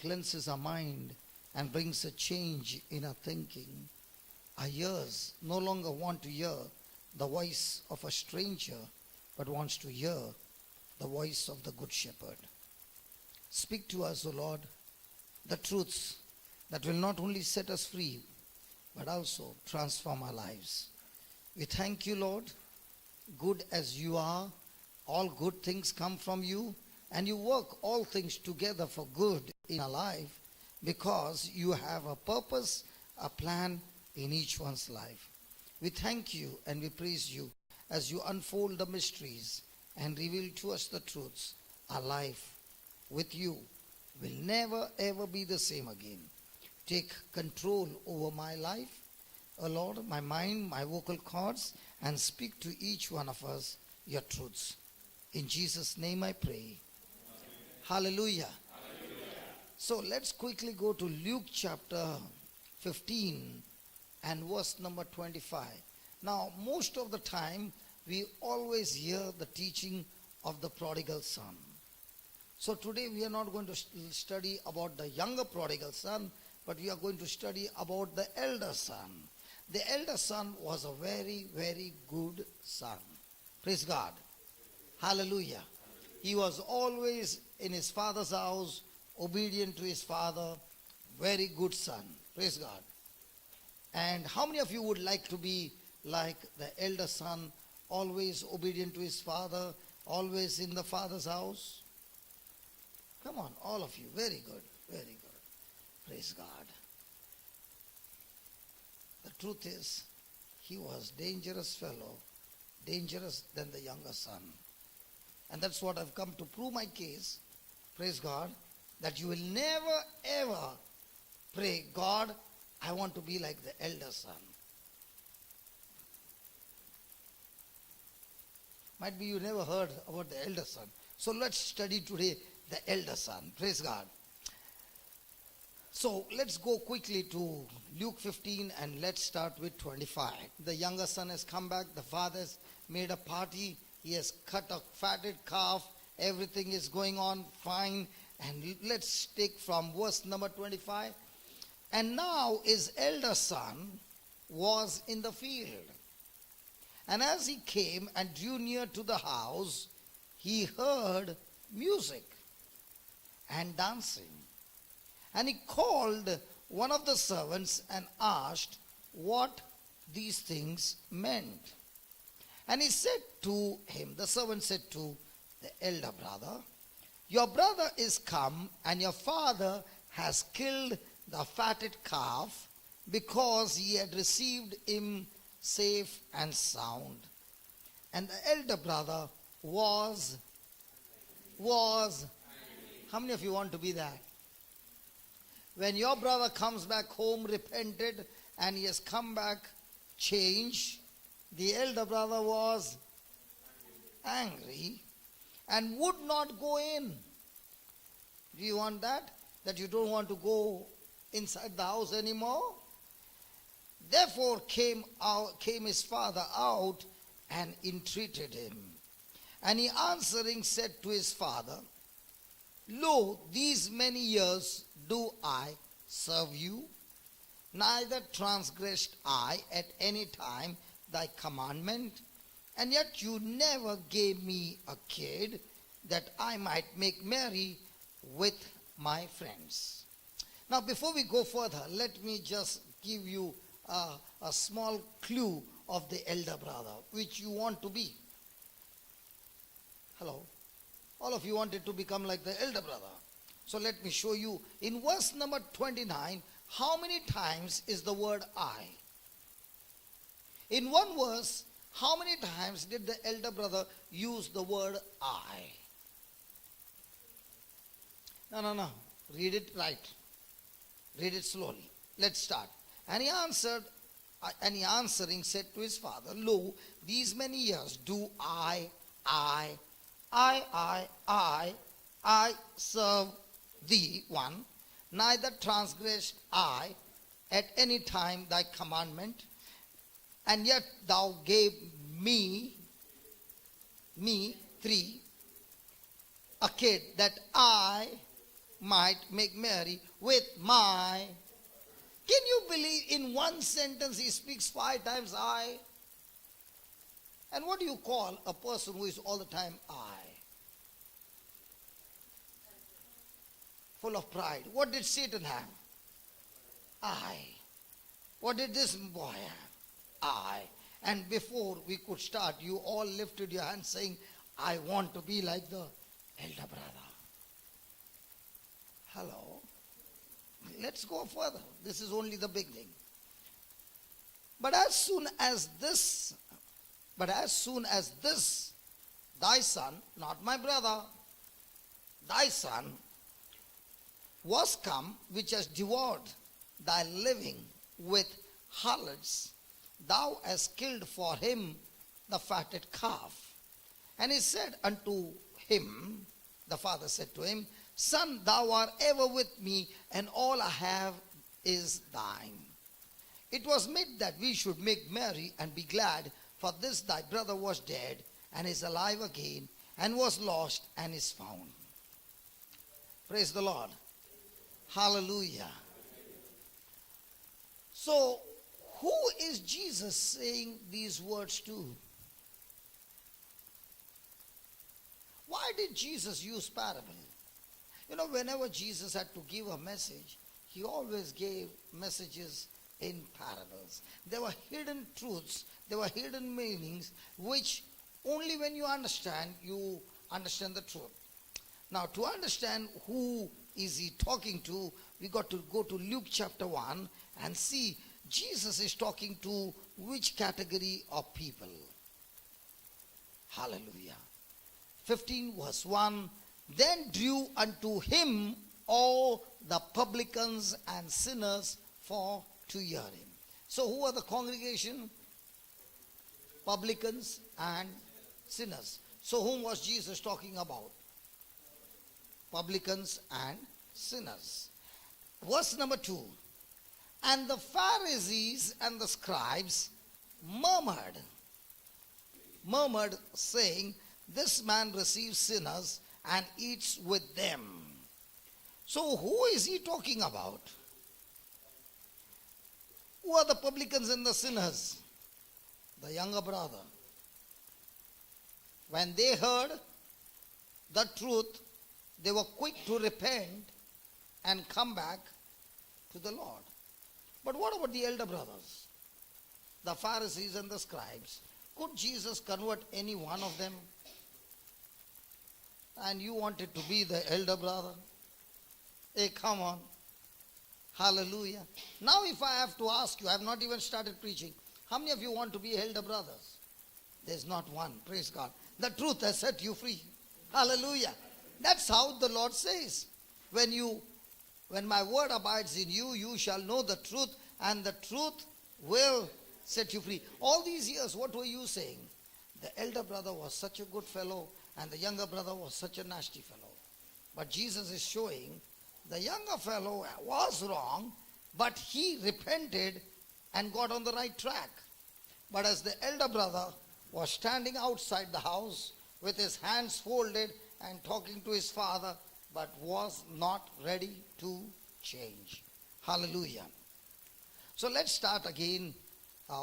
cleanses our mind and brings a change in our thinking. Our ears no longer want to hear the voice of a stranger, but wants to hear the voice of the Good Shepherd. Speak to us, O Lord, the truths that will not only set us free, but also transform our lives. We thank you, Lord. Good as you are, all good things come from you, and you work all things together for good in our life because you have a purpose, a plan in each one's life. We thank you and we praise you as you unfold the mysteries and reveal to us the truths. Our life with you will never ever be the same again. Take control over my life, O Lord, my mind, my vocal cords, and speak to each one of us your truths. In Jesus' name I pray. Hallelujah. So let's quickly go to Luke chapter 15 and verse number 25. Now, most of the time, we always hear the teaching of the prodigal son. So today we are not going to study about the younger prodigal son, but we are going to study about the elder son. The elder son was a very, very good son. Praise God. Hallelujah. He was always in his father's house, obedient to his father, very good son. Praise God. And how many of you would like to be like the elder son, always obedient to his father, always in the father's house? Come on, all of you. Very good, very good. Praise God. The truth is, he was dangerous fellow, dangerous than the younger son. And that's what I've come to prove my case, praise God, that you will never ever pray, God, I want to be like the elder son. Might be you never heard about the elder son. So let's study today the elder son. Praise God. So let's go quickly to Luke 15 and let's start with 25. The younger son has come back. The father has made a party. He has cut a fatted calf. Everything is going on fine. And let's take from verse number 25. And now his elder son was in the field. And as he came and drew near to the house, he heard music and dancing. And he called one of the servants and asked what these things meant. And he said to him, the servant said to the elder brother, your brother is come, and your father has killed the fatted calf, because he had received him safe and sound. And the elder brother was, how many of you want to be that? When your brother comes back home repented and he has come back changed, the elder brother was angry and would not go in. Do you want that? That you don't want to go inside the house anymore? Therefore came his father out and entreated him. And he answering said to his father, lo, these many years do I serve you, neither transgressed I at any time thy commandment, and yet you never gave me a kid that I might make merry with my friends. Now before we go further, let me just give you a small clue of the elder brother, which you want to be. Hello? All of you wanted to become like the elder brother. So let me show you. In verse number 29, how many times is the word I? In one verse, how many times did the elder brother use the word I? No. Read it right. Read it slowly. Let's start. And he answering said to his father, lo, these many years do I serve thee, one, neither transgressed I at any time thy commandment, and yet thou gave me, three, a kid that I might make merry with my. Can you believe in one sentence he speaks 5 times I? And what do you call a person who is all the time I? Full of pride. What did Satan have? I. What did this boy have? I. And before we could start, you all lifted your hands saying, I want to be like the elder brother. Hello. Let's go further. This is only the beginning. But as soon as this, thy son, not my brother, thy son was come, which has devoured thy living with harlots, thou hast killed for him the fatted calf. And he said unto him, the father said to him, Son, thou art ever with me, and all I have is thine. It was meet that we should make merry and be glad, for this thy brother was dead, and is alive again, and was lost, and is found. Praise the Lord. Hallelujah. So, who is Jesus saying these words to? Why did Jesus use parable? You know, whenever Jesus had to give a message, he always gave messages in parables. There were hidden truths, there were hidden meanings, which only when you understand the truth. Now, to understand who is he talking to, we got to go to Luke chapter 1 and see Jesus is talking to which category of people. Hallelujah. 15 verse 1. Then drew unto him all the publicans and sinners for to hear him. So who are the congregation? Publicans and sinners. So whom was Jesus talking about? Publicans and sinners. Verse number 2. And the Pharisees and the scribes murmured, saying, This man receives sinners and eats with them. So who is he talking about? Who are the publicans and the sinners? The younger brother. When they heard the truth, they were quick to repent and come back to the Lord. But what about the elder brothers? The Pharisees and the scribes. Could Jesus convert any one of them? And you wanted to be the elder brother? Hey, come on. Hallelujah. Now if I have to ask you, I have not even started preaching. How many of you want to be elder brothers? There's not one. Praise God. The truth has set you free. Hallelujah. That's how the Lord says. When my word abides in you, you shall know the truth, and the truth will set you free. All these years, what were you saying? The elder brother was such a good fellow, and the younger brother was such a nasty fellow. But Jesus is showing the younger fellow was wrong, but he repented and got on the right track. But as the elder brother was standing outside the house with his hands folded and talking to his father, but was not ready to change. Hallelujah. So let's start again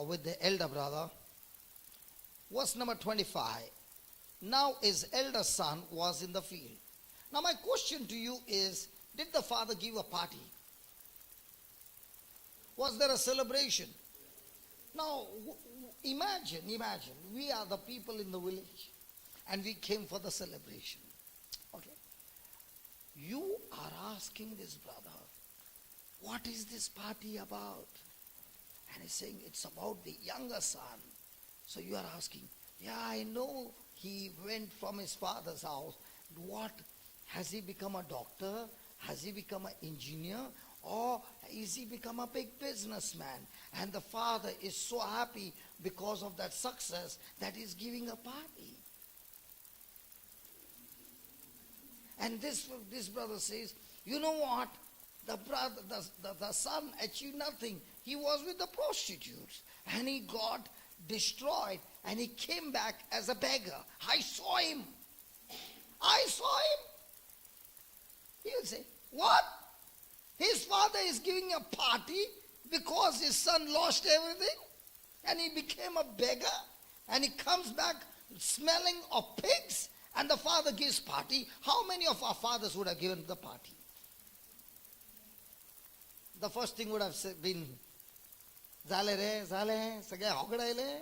with the elder brother. Verse number 25. Now his elder son was in the field. Now my question to you is, did the father give a party? Was there a celebration? Now imagine, we are the people in the village and we came for the celebration. Okay. You are asking this brother, what is this party about? And he's saying, it's about the younger son. So you are asking, yeah, I know he went from his father's house. What? Has he become a doctor? Has he become an engineer? Or is he become a big businessman? And the father is so happy because of that success that he's giving a party. And this brother says, you know what? The son achieved nothing. He was with the prostitutes and he got destroyed and he came back as a beggar. I saw him. He will say, What? His father is giving a party because his son lost everything and he became a beggar and he comes back smelling of pigs and the father gives party. How many of our fathers would have given the party? The first thing would have been, Zale re, zale, sage hogdaile.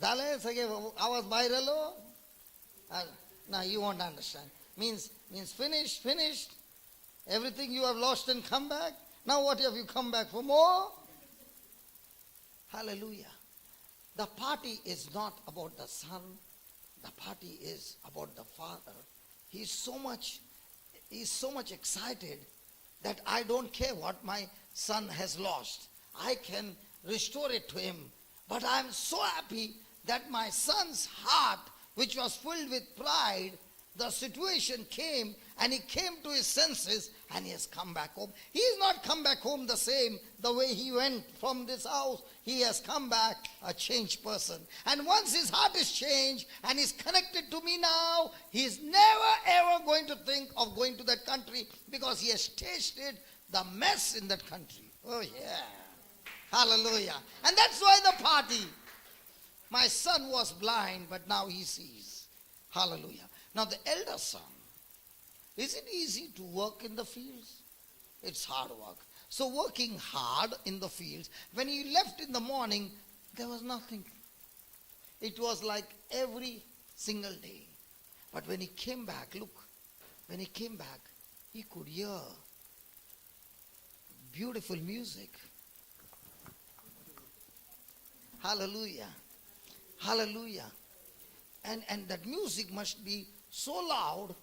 Zale, sage awas bairalo. Now you won't understand. Means finished. Everything you have lost and come back. Now what have you come back for more? Hallelujah. The party is not about the son. The party is about the father. He's so much excited that I don't care what my son has lost. I can restore it to him. But I'm so happy that my son's heart, which was filled with pride, the situation came and he came to his senses and he has come back home. He's not come back home the way he went from this house. He has come back a changed person. And once his heart is changed and is connected to me now, he's never ever going to think of going to that country because he has tasted the mess in that country. Oh yeah. Hallelujah. And that's why the party. My son was blind, but now he sees. Hallelujah. Now the elder son, is it easy to work in the fields? It's hard work. So working hard in the fields, when he left in the morning, there was nothing. It was like every single day. But when he came back, he could hear beautiful music. Hallelujah. Hallelujah. And that music must be so loud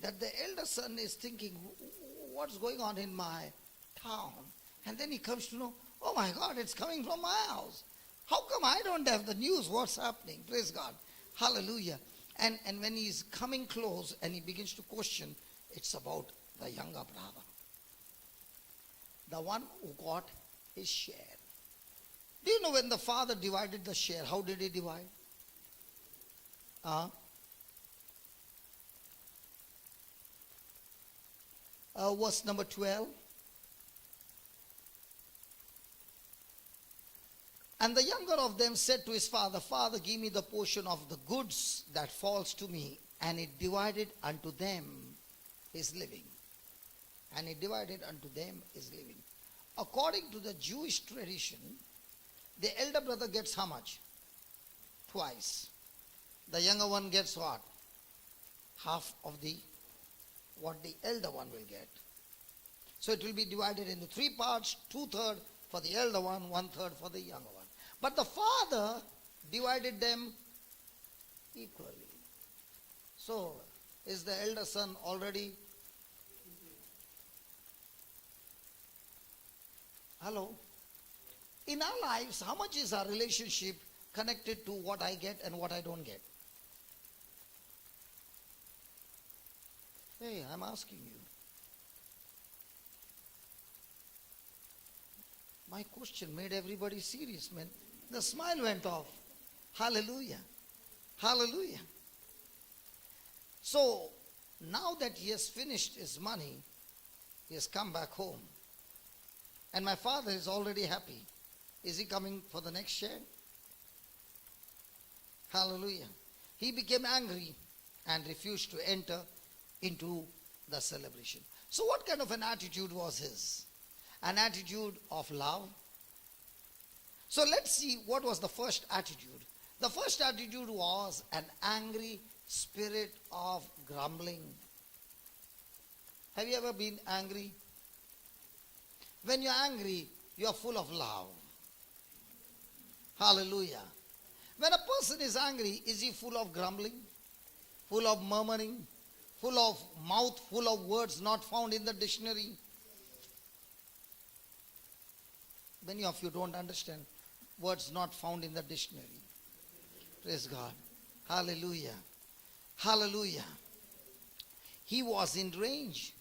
that the elder son is thinking, what's going on in my town? And then he comes to know, oh my God, it's coming from my house. How come I don't have the news? What's happening? Praise God. Hallelujah. And when he's coming close and he begins to question, it's about the younger brother. The one who got his share. Do you know when the father divided the share, how did he divide? Verse number 12. And the younger of them said to his father, Father, give me the portion of the goods that falls to me. And he divided unto them his living. And he divided unto them his living. According to the Jewish tradition, the elder brother gets how much? Twice. The younger one gets what? Half of what the elder one will get. So it will be divided into 3 parts, 2/3 for the elder one, 1/3 for the younger one. But the father divided them equally. So is the elder son already? Hello? In our lives, how much is our relationship connected to what I get and what I don't get? Hey, I'm asking you. My question made everybody serious, man. The smile went off. Hallelujah. Hallelujah. So, now that he has finished his money, he has come back home. And my father is already happy. Is he coming for the next share? Hallelujah. He became angry and refused to enter into the celebration. So what kind of an attitude was his? An attitude of love. So let's see what was the first attitude. The first attitude was an angry spirit of grumbling. Have you ever been angry? When you're angry, you're full of love. Hallelujah. When a person is angry, is he full of grumbling? Full of murmuring? Full of mouth, full of words not found in the dictionary? Many of you don't understand words not found in the dictionary. Praise God. Hallelujah. Hallelujah. He was in range.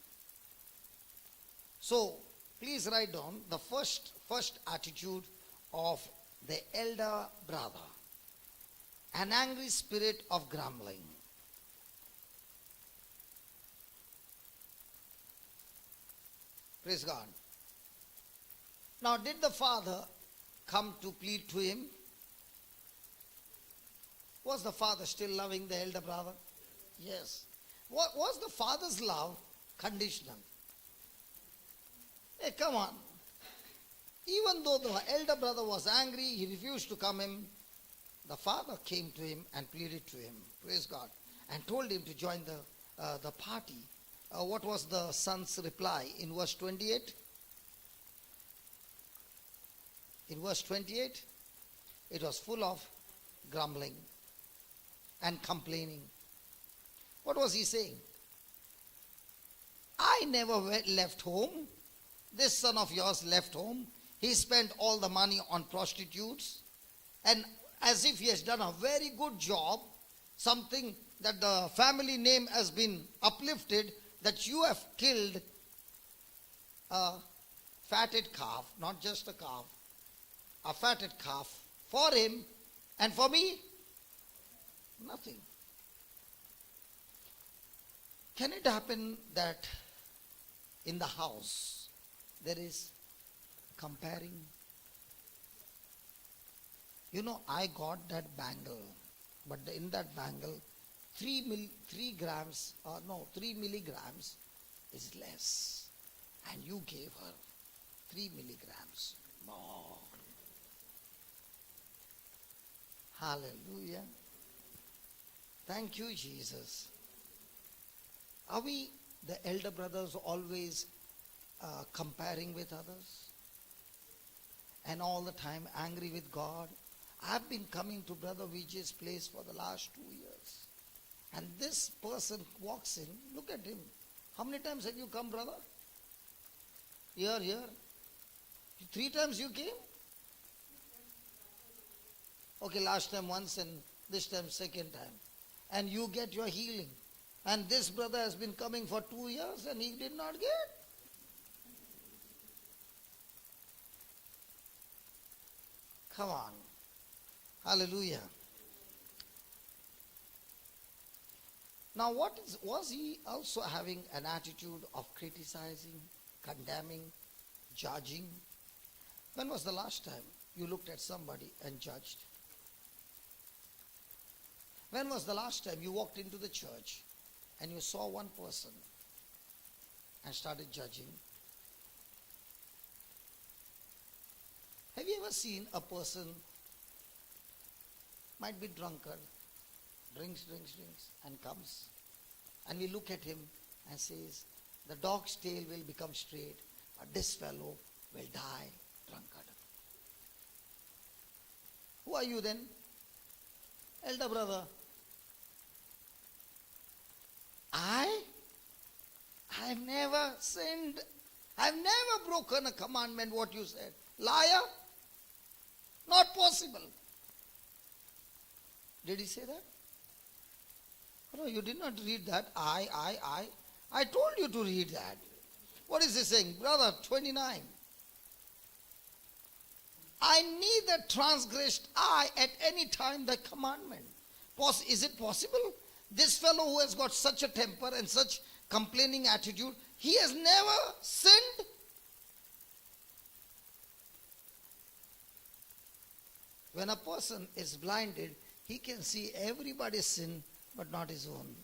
So, please write down the first attitude of the elder brother. An angry spirit of grumbling. Praise God. Now, did the father come to plead to him? Was the father still loving the elder brother? Yes. Was the father's love conditional? Hey, come on. Even though the elder brother was angry, he refused to come in, the father came to him and pleaded to him, praise God, and told him to join the party. What was the son's reply in verse 28? In verse 28, it was full of grumbling and complaining. What was he saying? I never left home. This son of yours left home. He spent all the money on prostitutes, and as if he has done a very good job, something that the family name has been uplifted, that you have killed a fatted calf, not just a calf, a fatted calf for him, and for me, nothing. Can it happen that in the house there is comparing? You know, I got that bangle, but in that bangle, 3 milligrams is less. And you gave her 3 milligrams more. Hallelujah. Thank you, Jesus. Are we, the elder brothers, always comparing with others? And all the time angry with God? I've been coming to Brother Vijay's place for the last 2 years. And this person walks in, look at him. How many times have you come, brother? Here. 3 times you came? Okay, last time once and this time second time. And you get your healing. And this brother has been coming for 2 years and he did not get. Come on. Hallelujah. Now, was he also having an attitude of criticizing, condemning, judging? When was the last time you looked at somebody and judged? When was the last time you walked into the church and you saw one person and started judging? Have you ever seen a person, might be drunkard, drinks, and comes, and we look at him and says, the dog's tail will become straight, but this fellow will die drunkard. Who are you then? Elder brother. I've never sinned. I've never broken a commandment, what you said. Liar? Not possible. Did he say that? No, you did not read that. I told you to read that. What is he saying? Brother, 29. I neither transgressed at any time the commandment. Is it possible? This fellow who has got such a temper and such complaining attitude, he has never sinned. When a person is blinded, he can see everybody's sin but not his own.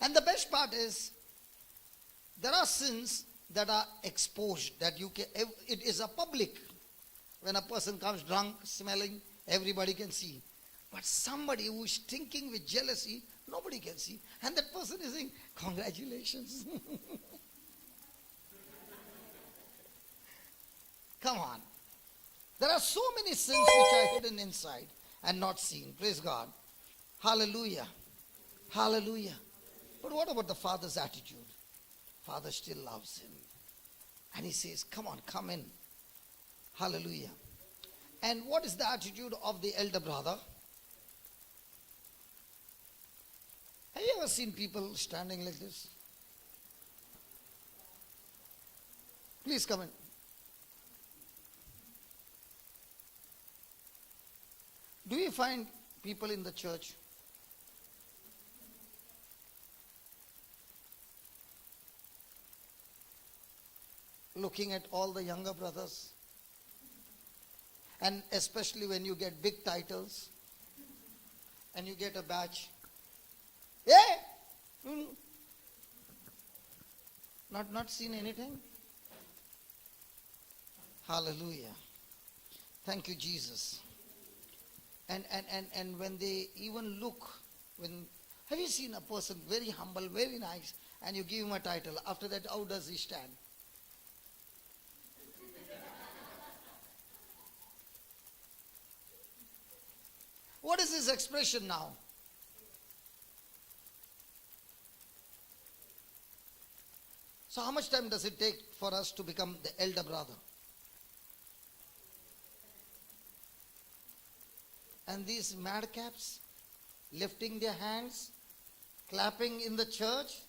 And the best part is, there are sins that are exposed, that it is a public. When a person comes drunk, smelling, everybody can see. But somebody who is stinking with jealousy, nobody can see. And that person is saying, congratulations. Come on. There are so many sins which are hidden inside and not seen. Praise God. Hallelujah. Hallelujah. But what about the father's attitude? Father still loves him. And he says, come on, come in. Hallelujah. And what is the attitude of the elder brother? Have you ever seen people standing like this? Please come in. Do you find people in the church looking at all the younger brothers. And especially when you get big titles and you get a badge. Yeah! Not seen anything? Hallelujah. Thank you, Jesus. And when they even look, have you seen a person very humble, very nice, and you give him a title? After that, how does he stand? What is his expression now? So how much time does it take for us to become the elder brother? And these madcaps lifting their hands, clapping in the church.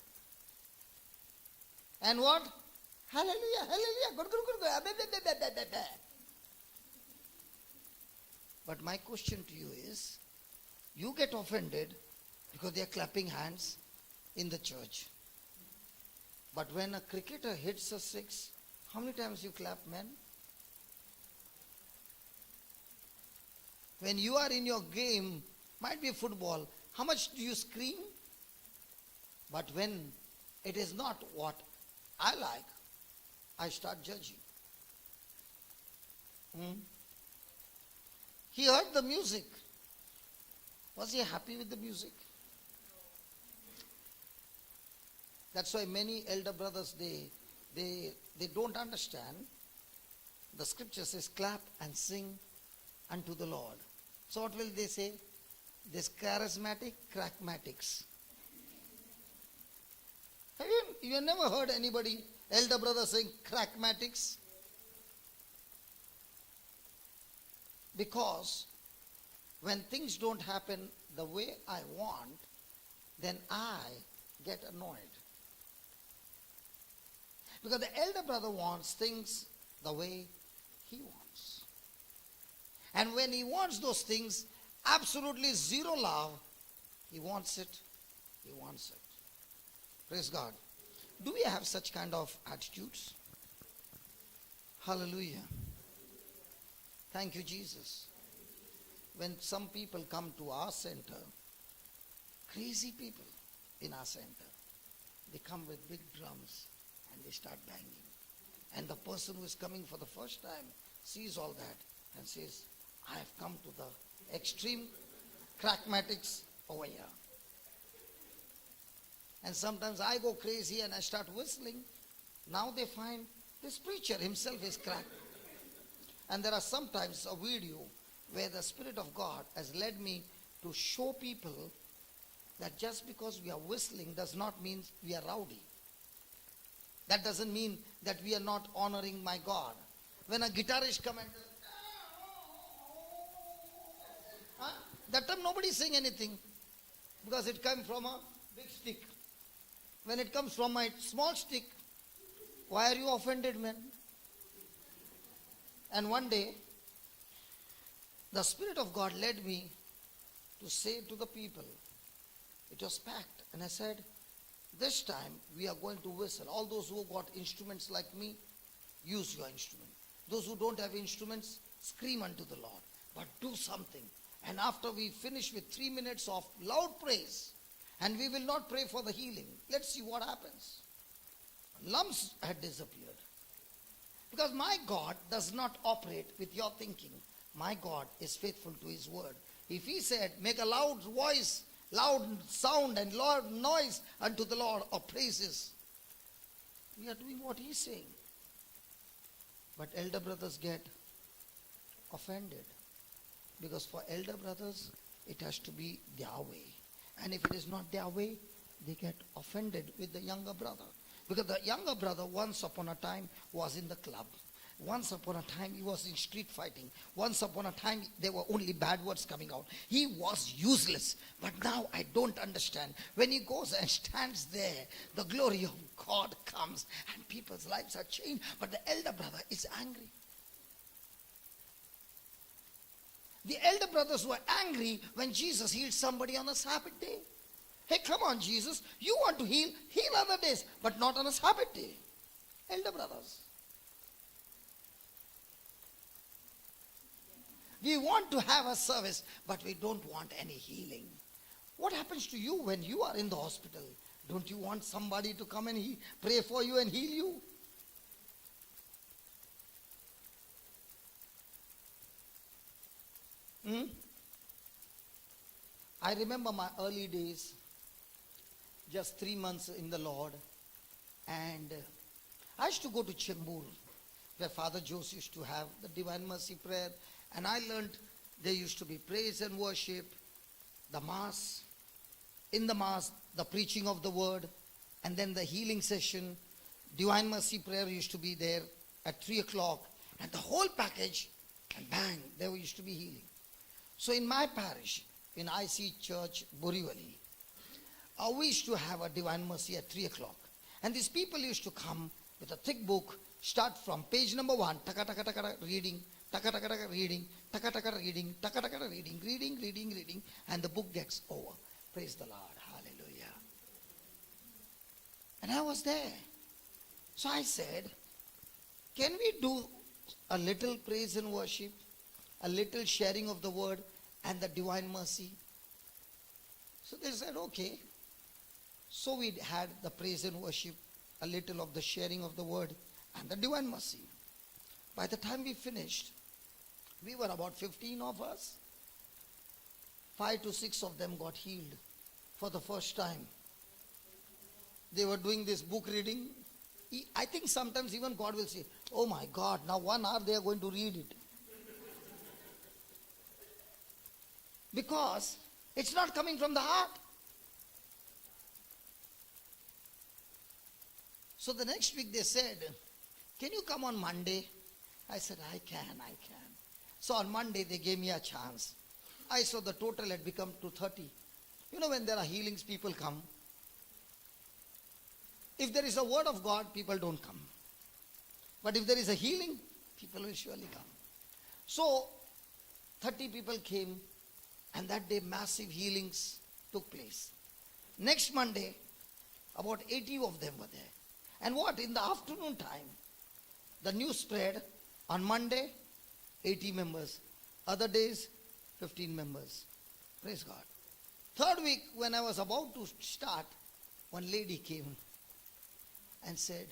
And what? Hallelujah, hallelujah, good, good, good. But my question to you is, you get offended because they are clapping hands in the church. But when a cricketer hits a six, how many times you clap, man? When you are in your game, might be football, how much do you scream? But when it is not what I like, I start judging. He heard the music. Was he happy with the music? That's why many elder brothers, they don't understand. The scripture says, clap and sing unto the Lord. So what will they say? This charismatic crackmatics. Have you never heard anybody, elder brother, saying crackmatics? Because when things don't happen the way I want, then I get annoyed. Because the elder brother wants things the way he wants. And when he wants those things, absolutely zero love, he wants it, he wants it. Praise God. Do we have such kind of attitudes? Hallelujah. Thank you, Jesus. When some people come to our center, crazy people in our center, they come with big drums and they start banging. And the person who is coming for the first time sees all that and says, I have come to the extreme crackmatics over here. And sometimes I go crazy and I start whistling. Now they find this preacher himself is cracked. And there are sometimes a video where the Spirit of God has led me to show people that just because we are whistling does not mean we are rowdy. That doesn't mean that we are not honoring my God. When a guitarist comes and that time nobody is saying anything because it came from a big stick. When it comes from my small stick, why are you offended, man? And one day, the Spirit of God led me to say to the people, it was packed, and I said, this time we are going to whistle. All those who got instruments like me, use your instrument. Those who don't have instruments, scream unto the Lord. But do something. And after we finish with 3 minutes of loud praise, and we will not pray for the healing, let's see what happens. Lumps had disappeared. Because my God does not operate with your thinking. My God is faithful to his word. If he said, make a loud voice, loud sound and loud noise unto the Lord of praises, we are doing what he's saying. But elder brothers get offended. Because for elder brothers, it has to be their way. And if it is not their way, they get offended with the younger brother. Because the younger brother once upon a time was in the club. Once upon a time he was in street fighting. Once upon a time there were only bad words coming out. He was useless. But now I don't understand. When he goes and stands there, the glory of God comes and people's lives are changed. But the elder brother is angry. The elder brothers were angry when Jesus healed somebody on a Sabbath day. Hey, come on, Jesus. You want to heal other days, but not on a Sabbath day. Elder brothers. We want to have a service, but we don't want any healing. What happens to you when you are in the hospital? Don't you want somebody to come and pray for you and heal you? I remember my early days, just 3 months in the Lord, and I used to go to Chembur, where Father Jose used to have the Divine Mercy prayer, and I learned there used to be praise and worship, the Mass, in the Mass, the preaching of the Word, and then the healing session. Divine Mercy prayer used to be there at 3 o'clock, and the whole package, and bang, there used to be healing. So in my parish, in IC Church, Borivali, we used to have a Divine Mercy at 3 o'clock. And these people used to come with a thick book, start from page number 1, taka taka taka reading, taka taka taka reading, taka taka reading, taka taka reading, reading, and the book gets over. Praise the Lord, hallelujah. And I was there. So I said, can we do a little praise and worship, a little sharing of the word and the Divine Mercy? So they said, okay. So we had the praise and worship, a little of the sharing of the word and the Divine Mercy. By the time we finished, we were about 15 of us. 5 to 6 of them got healed for the first time. They were doing this book reading. I think sometimes even God will say, oh my God, now 1 hour they are going to read it. Because it's not coming from the heart. So the next week they said, can you come on Monday? I said, I can. So on Monday they gave me a chance. I saw the total had become to 30. You know, when there are healings, people come. If there is a word of God, people don't come. But if there is a healing, people will surely come. So 30 people came, and that day massive healings took place. Next Monday, about 80 of them were there. And what? In the afternoon time, the news spread. On Monday, 80 members. Other days, 15 members. Praise God. Third week, when I was about to start, one lady came and said,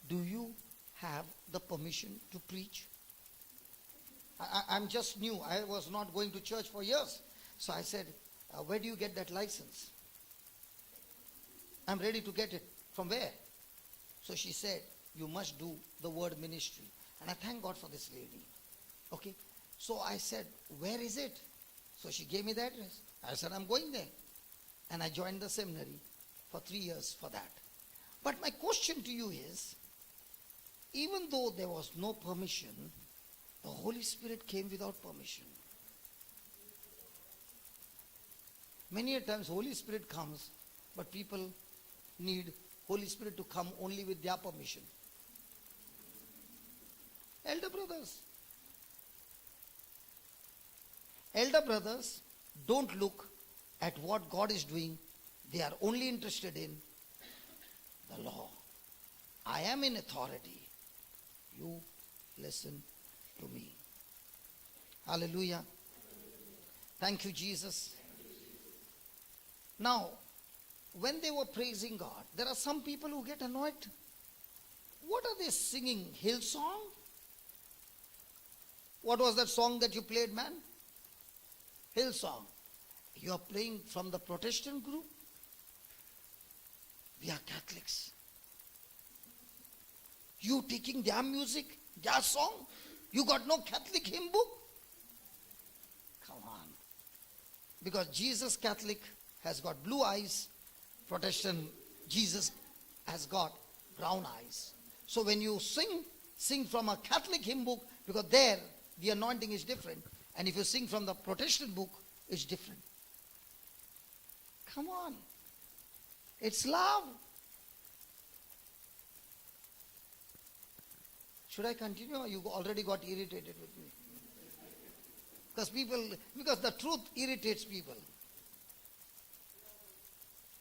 do you have the permission to preach? I'm just new. I was not going to church for years. So I said, where do you get that license? I'm ready to get it. From where? So she said, you must do the word ministry. And I thank God for this lady. Okay. So I said, where is it? So she gave me the address. I said, I'm going there. And I joined the seminary for 3 years for that. But my question to you is, even though there was no permission, the Holy Spirit came without permission. Many a times Holy Spirit comes, but people need Holy Spirit to come only with their permission. Elder brothers don't look at what God is doing. They are only interested in the law. I am in authority. You listen to me. Hallelujah. Thank you, Jesus. Now, when they were praising God, there are some people who get annoyed. What are they singing? Hillsong? What was that song that you played, man? Hillsong. You are playing from the Protestant group? We are Catholics. You taking their music, their song? You got no Catholic hymn book? Come on. Because Jesus Catholic has got blue eyes, Protestant Jesus has got brown eyes. So when you sing from a Catholic hymn book, because there the anointing is different. And if you sing from the Protestant book, it's different. Come on. It's love. Should I continue or you already got irritated with me? Because the truth irritates people.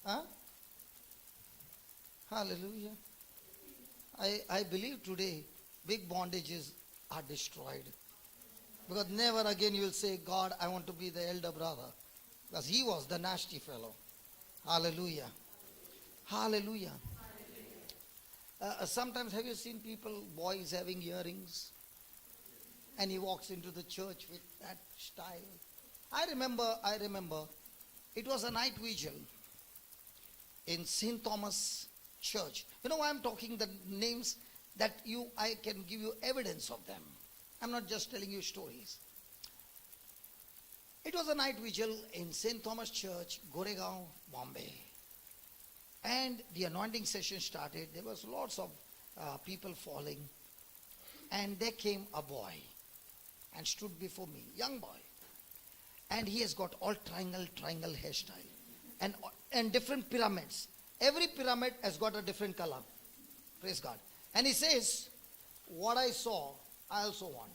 Huh? Hallelujah. I believe today big bondages are destroyed. Because never again you will say, God, I want to be the elder brother. Because he was the nasty fellow. Hallelujah. Hallelujah. Sometimes have you seen people, boys having earrings? And he walks into the church with that style. I remember, it was a night vigil in St. Thomas Church. You know why I'm talking the names? That I can give you evidence of them. I'm not just telling you stories. It was a night vigil in St. Thomas Church, Goregaon, Bombay. And the anointing session started. There was lots of people falling. And there came a boy and stood before me, young boy. And he has got all triangle hairstyle. And different pyramids. Every pyramid has got a different color. Praise God. And he says, what I saw, I also want.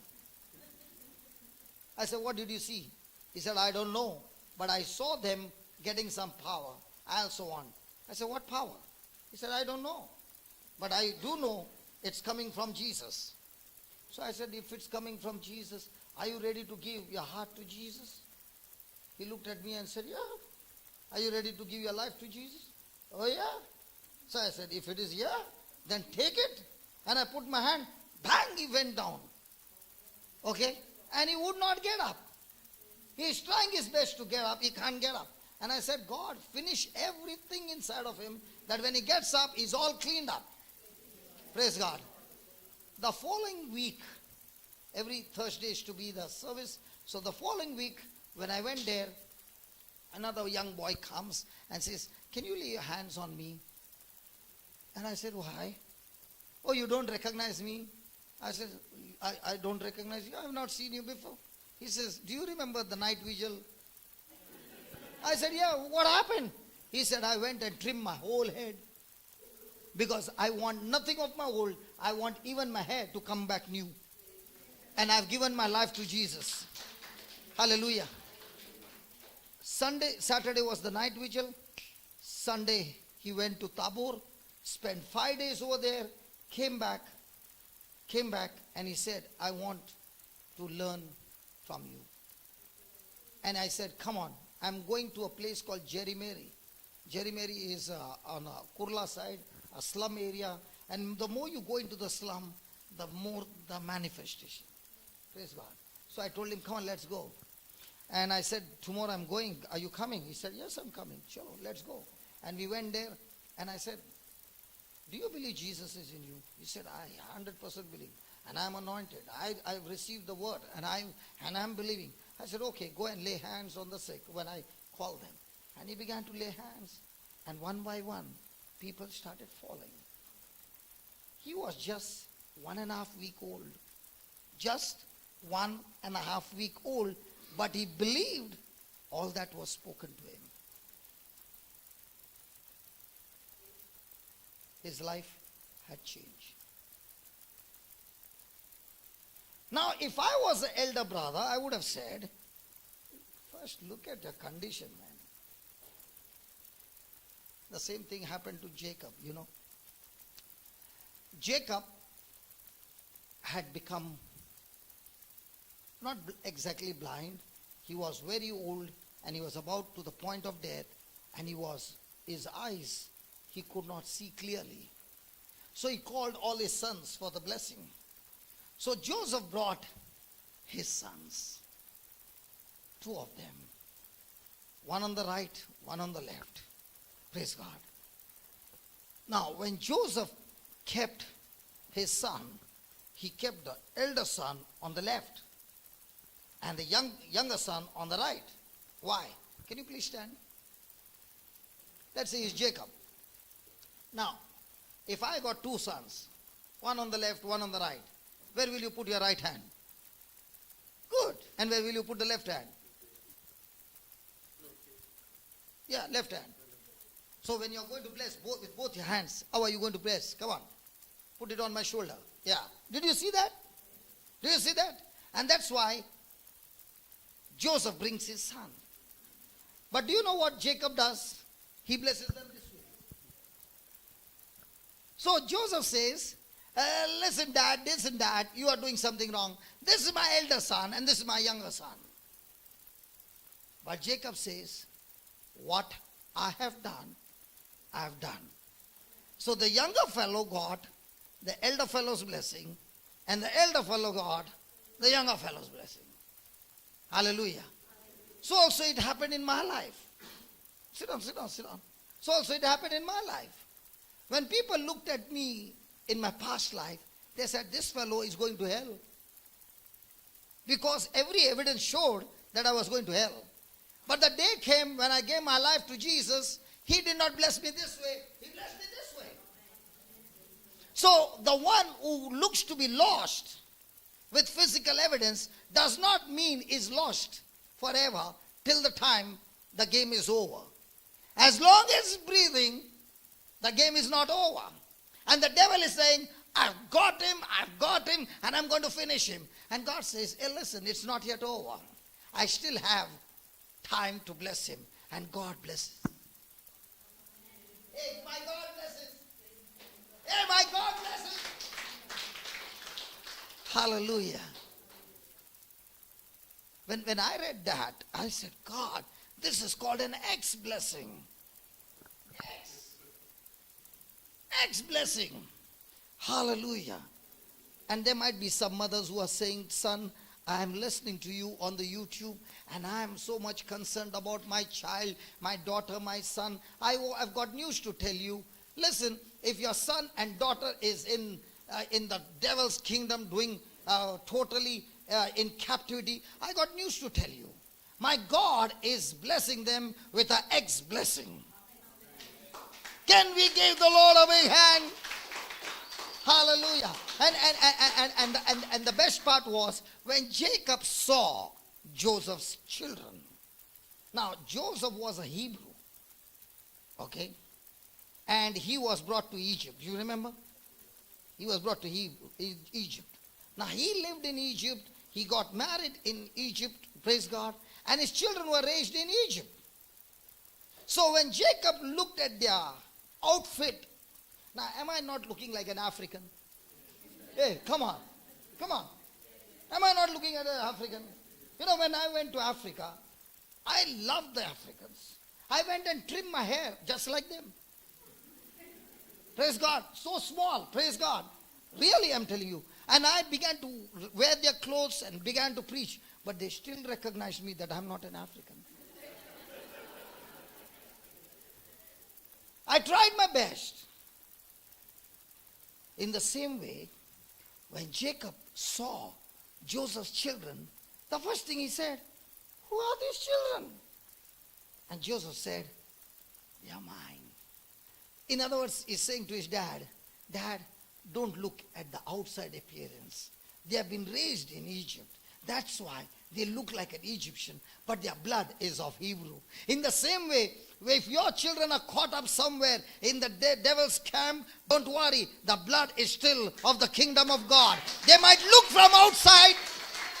I said, what did you see? He said, I don't know. But I saw them getting some power. I also want. I said, what power? He said, I don't know. But I do know it's coming from Jesus. So I said, if it's coming from Jesus, are you ready to give your heart to Jesus? He looked at me and said, yeah. Are you ready to give your life to Jesus? Oh yeah. So I said, if it is yeah, then take it. And I put my hand, bang, he went down. Okay? And he would not get up. He is trying his best to get up. He can't get up. And I said, God, finish everything inside of him, that when he gets up, he's all cleaned up. Praise God. The following week, every Thursday is to be the service. So the following week, when I went there, another young boy comes and says, can you lay your hands on me? And I said, why? Oh, you don't recognize me? I said, I don't recognize you. I have not seen you before. He says, do you remember the night vigil? I said, yeah, what happened? He said, I went and trimmed my whole head. Because I want nothing of my old. I want even my hair to come back new. And I've given my life to Jesus. Hallelujah. Saturday was the night vigil. Sunday, he went to Tabor, spent 5 days over there, came back, and he said, I want to learn from you. And I said, come on, I'm going to a place called Jerry Mary. Jerry Mary is on a Kurla side, a slum area. And the more you go into the slum, the more the manifestation. Praise God. So I told him, come on, let's go. And I said, tomorrow I'm going. Are you coming? He said, yes, I'm coming. Sure, let's go. And we went there. And I said, do you believe Jesus is in you? He said, I 100% believe. And I'm anointed. I've received the word. And I'm believing. I said, okay, go and lay hands on the sick when I call them. And he began to lay hands. And one by one, people started falling. He was just 1.5 weeks old. Just 1.5 weeks old. But he believed all that was spoken to him. His life had changed. Now, if I was the elder brother, I would have said, first look at your condition, man. The same thing happened to Jacob, you know. Jacob had become not exactly blind. He was very old and he was about to the point of death, and his eyes, he could not see clearly. So he called all his sons for the blessing. So Joseph brought his sons, 2 of them, one on the right, one on the left. Praise God. Now, when Joseph kept his son, he kept the elder son on the left and the younger son on the right. Why? Can you please stand? Let's say it's Jacob. Now, if I got 2 sons, one on the left, one on the right, where will you put your right hand? Good. And where will you put the left hand? Yeah, left hand. So when you're going to bless with both your hands, how are you going to bless? Come on. Put it on my shoulder. Yeah. Did you see that? Do you see that? And that's why Joseph brings his son. But do you know what Jacob does? He blesses them this way. So Joseph says, Listen, dad, this and that, you are doing something wrong. This is my elder son and this is my younger son. But Jacob says, what I have done, I have done. So the younger fellow got the elder fellow's blessing, and the elder fellow got the younger fellow's blessing. Hallelujah. So also it happened in my life. Sit down, sit down, sit down. So also it happened in my life. When people looked at me in my past life, they said, this fellow is going to hell. Because every evidence showed that I was going to hell. But the day came when I gave my life to Jesus, he did not bless me this way, he blessed me this way. So the one who looks to be lost with physical evidence does not mean is lost forever till the time the game is over. As long as he's breathing, the game is not over. And the devil is saying, I've got him, and I'm going to finish him. And God says, hey, listen, it's not yet over. I still have time to bless him. And God blesses. Hey, my God blesses. Hey, my God blesses. Hallelujah. When I read that, I said, God, this is called an X blessing. X blessing. Hallelujah. And there might be some mothers who are saying, son, I am listening to you on the YouTube and I am so much concerned about my child, my daughter, my son. I've got news to tell you. Listen, if your son and daughter is in the devil's kingdom doing totally in captivity, I got news to tell you. My God is blessing them with an X blessing. Can we give the Lord a big hand? Hallelujah. And the best part was when Jacob saw Joseph's children. Now, Joseph was a Hebrew. Okay? And he was brought to Egypt. You remember? He was brought to Egypt. Now, he lived in Egypt. He got married in Egypt. Praise God. And his children were raised in Egypt. So when Jacob looked at their outfit, now am I not looking like an African? Hey, come on. Come on. Am I not looking at an African? You know, when I went to Africa, I loved the Africans. I went and trimmed my hair just like them. Praise God. So small. Praise God. Really, I'm telling you. And I began to wear their clothes and began to preach. But they still recognized me that I'm not an African. I tried my best. In the same way, when Jacob saw Joseph's children, the first thing he said, who are these children? And Joseph said, they are mine. In other words, he's saying to his dad, Dad, don't look at the outside appearance. They have been raised in Egypt. That's why they look like an Egyptian, but their blood is of Hebrew. In the same way, if your children are caught up somewhere in the devil's camp, don't worry, the blood is still of the kingdom of God. They might look from outside,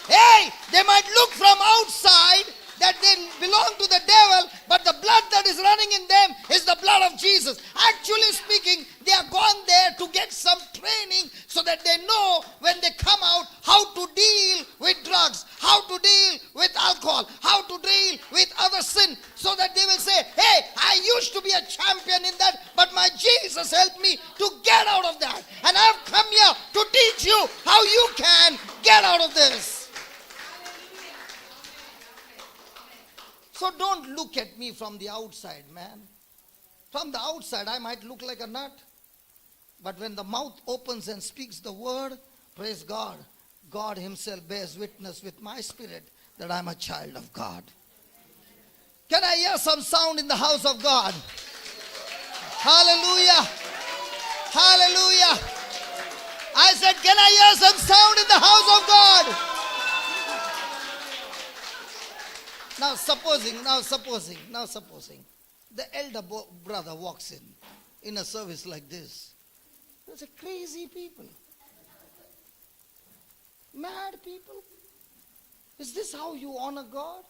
they might look from outside that they belong to the devil, but the blood that is running in them is the blood of Jesus. Actually speaking, they are gone there to get some training so that they know when they come out how to deal with drugs, how to deal with alcohol, how to deal with other sin, so that they will say, hey, I used to be a champion in that, but my Jesus helped me to get out of that. And I've come here to teach you how you can get out of this. So don't look at me from the outside, man. From the outside, I might look like a nut. But when the mouth opens and speaks the word, praise God, God himself bears witness with my spirit that I'm a child of God. Can I hear some sound in the house of God? Hallelujah. Hallelujah. I said, can I hear some sound in the house of God? Now supposing, the elder brother walks in a service like this. Those are crazy people. Mad people. Is this how you honor God?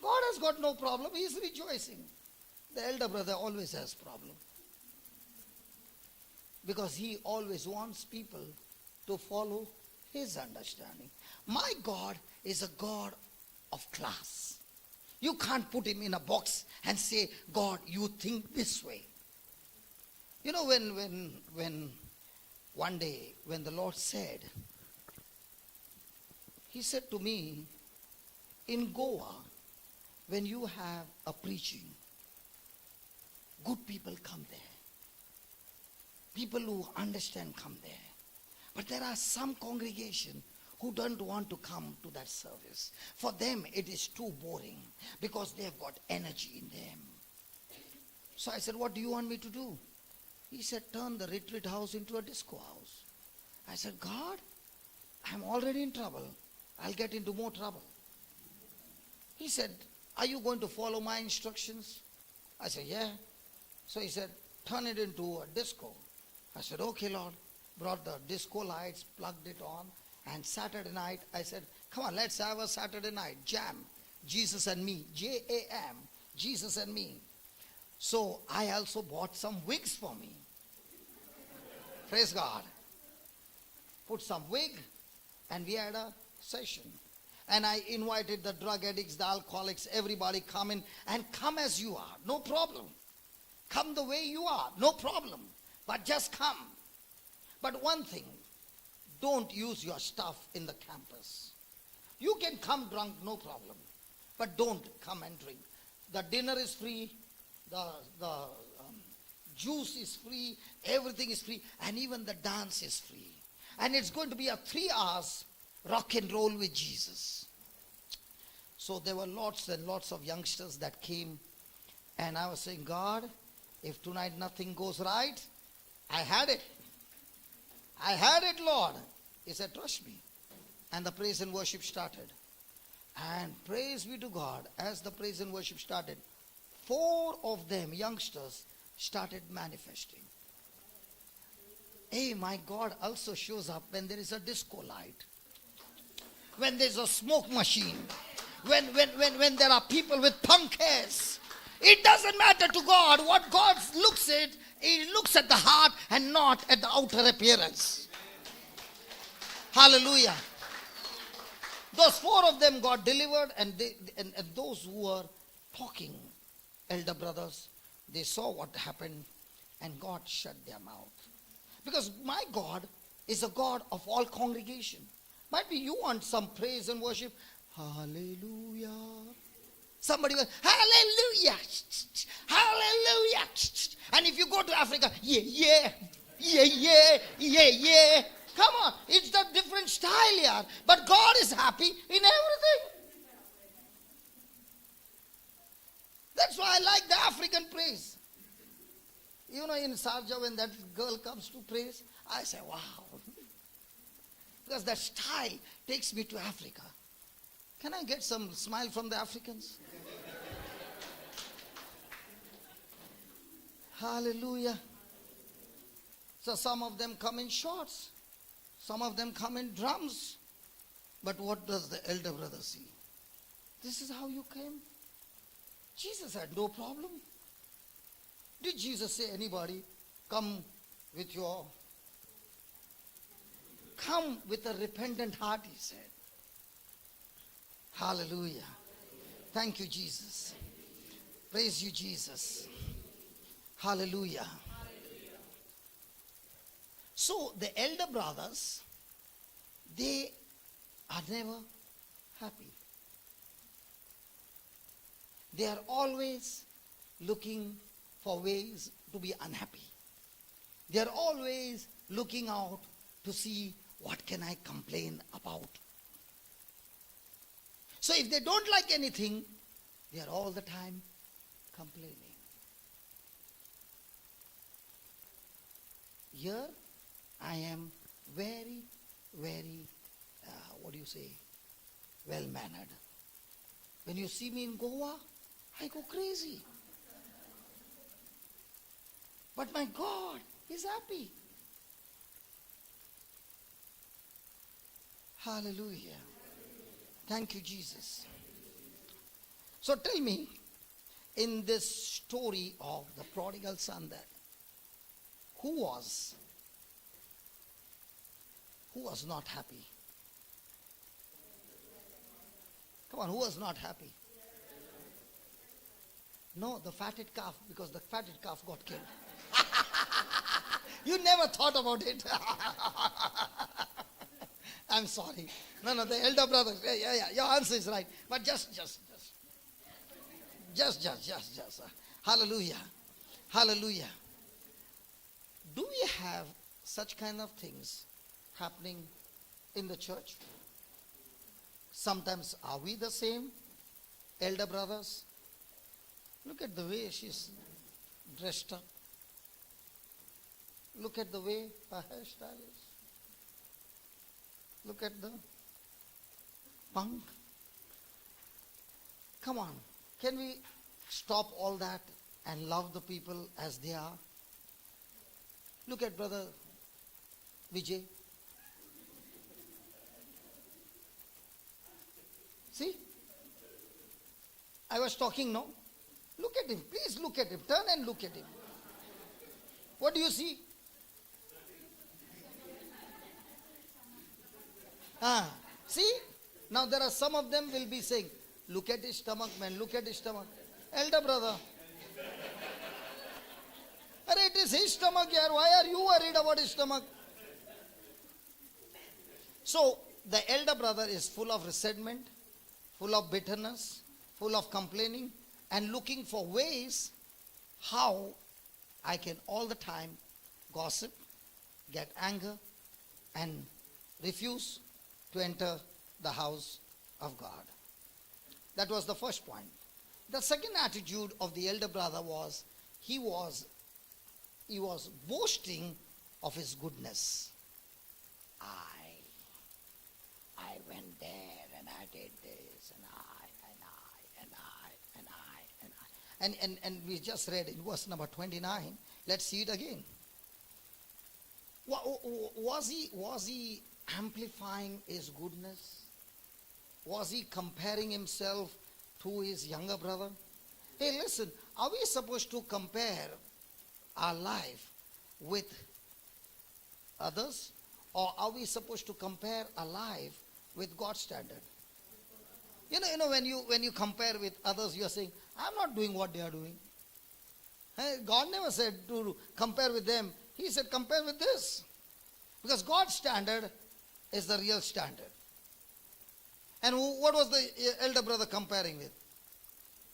God has got no problem. He is rejoicing. The elder brother always has problem. Because he always wants people to follow his understanding. My God is a God of class. You can't put him in a box and say, God, you think this way. You know, when one day, when the Lord said, he said to me, in Goa, when you have a preaching, good people come there. People who understand come there. But there are some congregation who don't want to come to that service. For them, it is too boring because they have got energy in them. So I said, what do you want me to do? He said, turn the retreat house into a disco house. I said, God, I'm already in trouble. I'll get into more trouble. He said, are you going to follow my instructions? I said, yeah. So he said, turn it into a disco. I said, okay, Lord. Brought the disco lights, plugged it on. And Saturday night, I said, come on, let's have a Saturday night jam. Jesus and me. J-A-M. Jesus and me. So I also bought some wigs for me. Praise God. Put some wig and we had a session. And I invited the drug addicts, the alcoholics, everybody come in and come as you are. No problem. Come the way you are. No problem. But just come. But one thing, don't use your stuff in the campus. You can come drunk, no problem. But don't come and drink. The dinner is free. The juice is free. Everything is free. And even the dance is free. And it's going to be a 3 hours rock and roll with Jesus. So there were lots and lots of youngsters that came. And I was saying, God, if tonight nothing goes right, I had it. I had it, Lord. He said, trust me. And the praise and worship started. And praise be to God, as the praise and worship started, 4 of them, youngsters, started manifesting. Hey, my God also shows up when there is a disco light. When there's a smoke machine. When there are people with punk hairs. It doesn't matter to God. What God looks at, He looks at the heart and not at the outer appearance. Hallelujah. Those 4 of them got delivered, and those who were talking, elder brothers, they saw what happened, and God shut their mouth. Because my God is a God of all congregation. Might be you want some praise and worship. Hallelujah. Somebody goes, hallelujah, hallelujah. And if you go to Africa, yeah. Come on, it's the different style here. But God is happy in everything. That's why I like the African praise. You know, in Sharjah, when that girl comes to praise, I say, wow. Because that style takes me to Africa. Can I get some smile from the Africans? Hallelujah. So some of them come in shorts. Some of them come in drums. But what does the elder brother see? This is how you came. Jesus had no problem. Did Jesus say anybody come with a repentant heart, he said. Hallelujah. Thank you, Jesus. Praise you, Jesus. Hallelujah. So the elder brothers, they are never happy. They are always looking for ways to be unhappy. They are always looking out to see what can I complain about. So if they don't like anything, they are all the time complaining. Here I am very, very, well-mannered. When you see me in Goa, I go crazy. But my God is happy. Hallelujah. Thank you, Jesus. So tell me, in this story of the prodigal son, who was Who was not happy? Come on, who was not happy? No, the fatted calf, because the fatted calf got killed. You never thought about it. I'm sorry. No, the elder brother. Yeah. Your answer is right. But just. Hallelujah. Hallelujah. Do we have such kind of things happening in the church? Sometimes are we the same? Elder brothers? Look at the way she's dressed up. Look at the way her hairstyle is. Look at the punk. Come on. Can we stop all that and love the people as they are? Look at Brother Vijay. See? I was talking, no? Look at him. Please look at him. Turn and look at him. What do you see? See? Now there are some of them will be saying, look at his stomach, man, look at his stomach. Elder brother. It is his stomach here. Why are you worried about his stomach? So, the elder brother is full of resentment, full of bitterness, full of complaining, and looking for ways how I can all the time gossip, get anger, and refuse to enter the house of God. That was the first point. The second attitude of the elder brother was he was boasting of his goodness. I went there and I did this and I. And we just read in verse number 29. Let's see it again. Was he amplifying his goodness? Was he comparing himself to his younger brother? Hey, listen, are we supposed to compare our life with others, or are we supposed to compare our life with God's standard? You know, when you compare with others, you are saying, I'm not doing what they are doing. God never said to compare with them. He said compare with this. Because God's standard is the real standard. And what was the elder brother comparing with?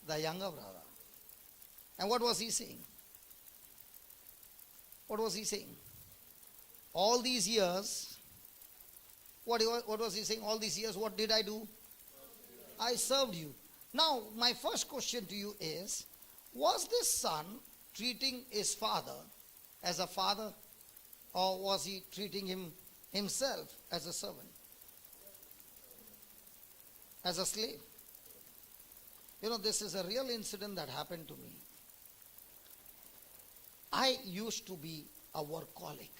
The younger brother. And what was he saying? What was he saying? All these years, what was he saying? All these years, what did I do? I served you. Now, my first question to you is, was this son treating his father as a father, or was he treating himself as a servant? As a slave? You know, this is a real incident that happened to me. I used to be a workaholic.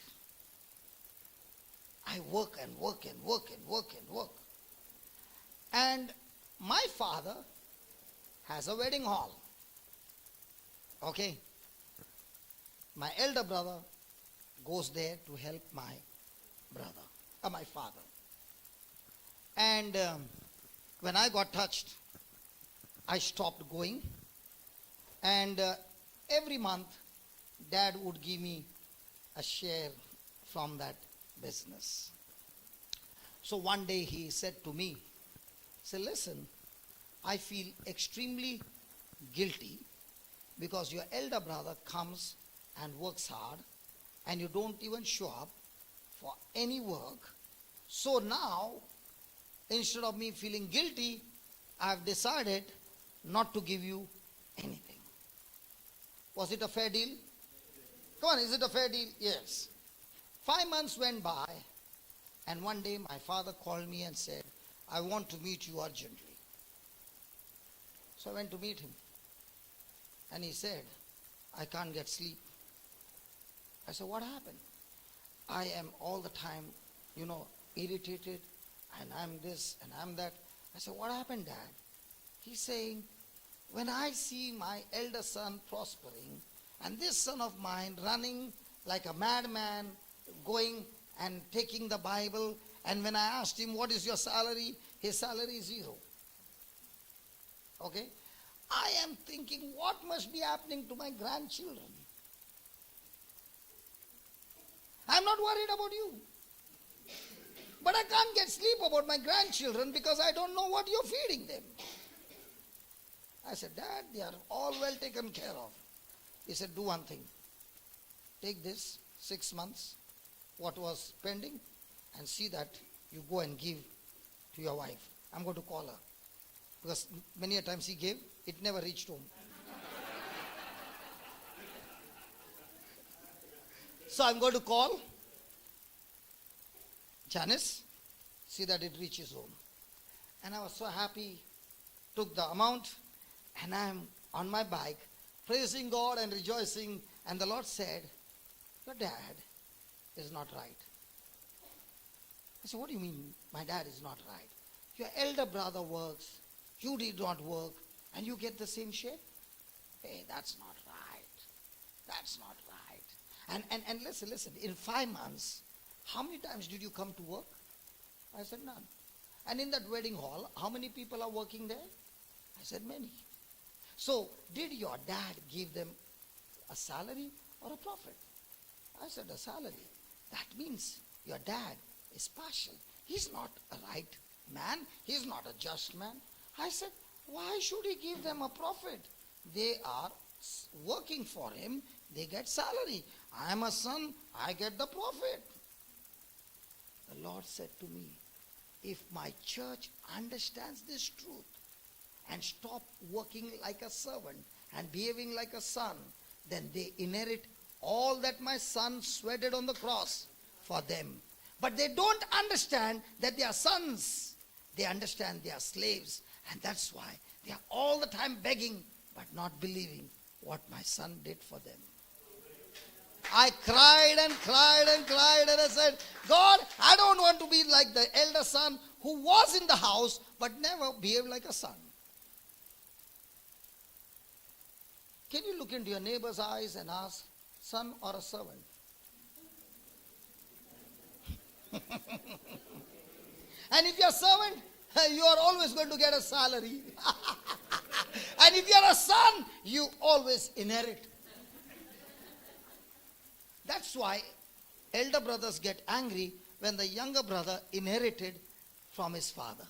I work and work and work and work and work. And my father has a wedding hall. Okay? My elder brother goes there to help my my father. And when I got touched, I stopped going. And every month, Dad would give me a share from that business. So one day he said to me, listen, I feel extremely guilty because your elder brother comes and works hard and you don't even show up for any work. So now, instead of me feeling guilty, I've decided not to give you anything. Was it a fair deal? Come on, is it a fair deal? Yes. 5 months went by, and one day my father called me and said, I want to meet you urgently. So I went to meet him. And he said, I can't get sleep. I said, what happened? I am all the time, irritated, and I'm this and I'm that. I said, what happened, Dad? He's saying, when I see my elder son prospering, and this son of mine running like a madman, going and taking the Bible. And when I asked him, what is your salary? His salary is 0. Okay? I am thinking, what must be happening to my grandchildren? I'm not worried about you. But I can't get sleep about my grandchildren because I don't know what you're feeding them. I said, Dad, they are all well taken care of. He said, do one thing. Take this 6 months, what was pending, and see that you go and give to your wife. I'm going to call her. Because many a times he gave, it never reached home. So I'm going to call Janice, see that it reaches home. And I was so happy, took the amount, and I'm on my bike, praising God and rejoicing. And the Lord said, your dad is not right. I said, what do you mean my dad is not right? Your elder brother works, you did not work, and you get the same share? Hey, that's not right. That's not right. And listen, in 5 months, how many times did you come to work? I said, none. And in that wedding hall, how many people are working there? I said, many. So, did your dad give them a salary or a profit? I said, a salary. That means your dad is partial. He's not a right man. He's not a just man. I said, why should he give them a profit? They are working for him. They get salary. I am a son. I get the profit. The Lord said to me, if my church understands this truth and stop working like a servant and behaving like a son, then they inherit all that my son sweated on the cross for them. But they don't understand that they are sons. They understand they are slaves. And that's why they are all the time begging but not believing what my son did for them. I cried and cried and cried, and I said, God, I don't want to be like the elder son who was in the house but never behaved like a son. Can you look into your neighbor's eyes and ask, son or a servant? And if you're a servant, you are always going to get a salary. And if you're a son, you always inherit. That's why elder brothers get angry when the younger brother inherited from his father.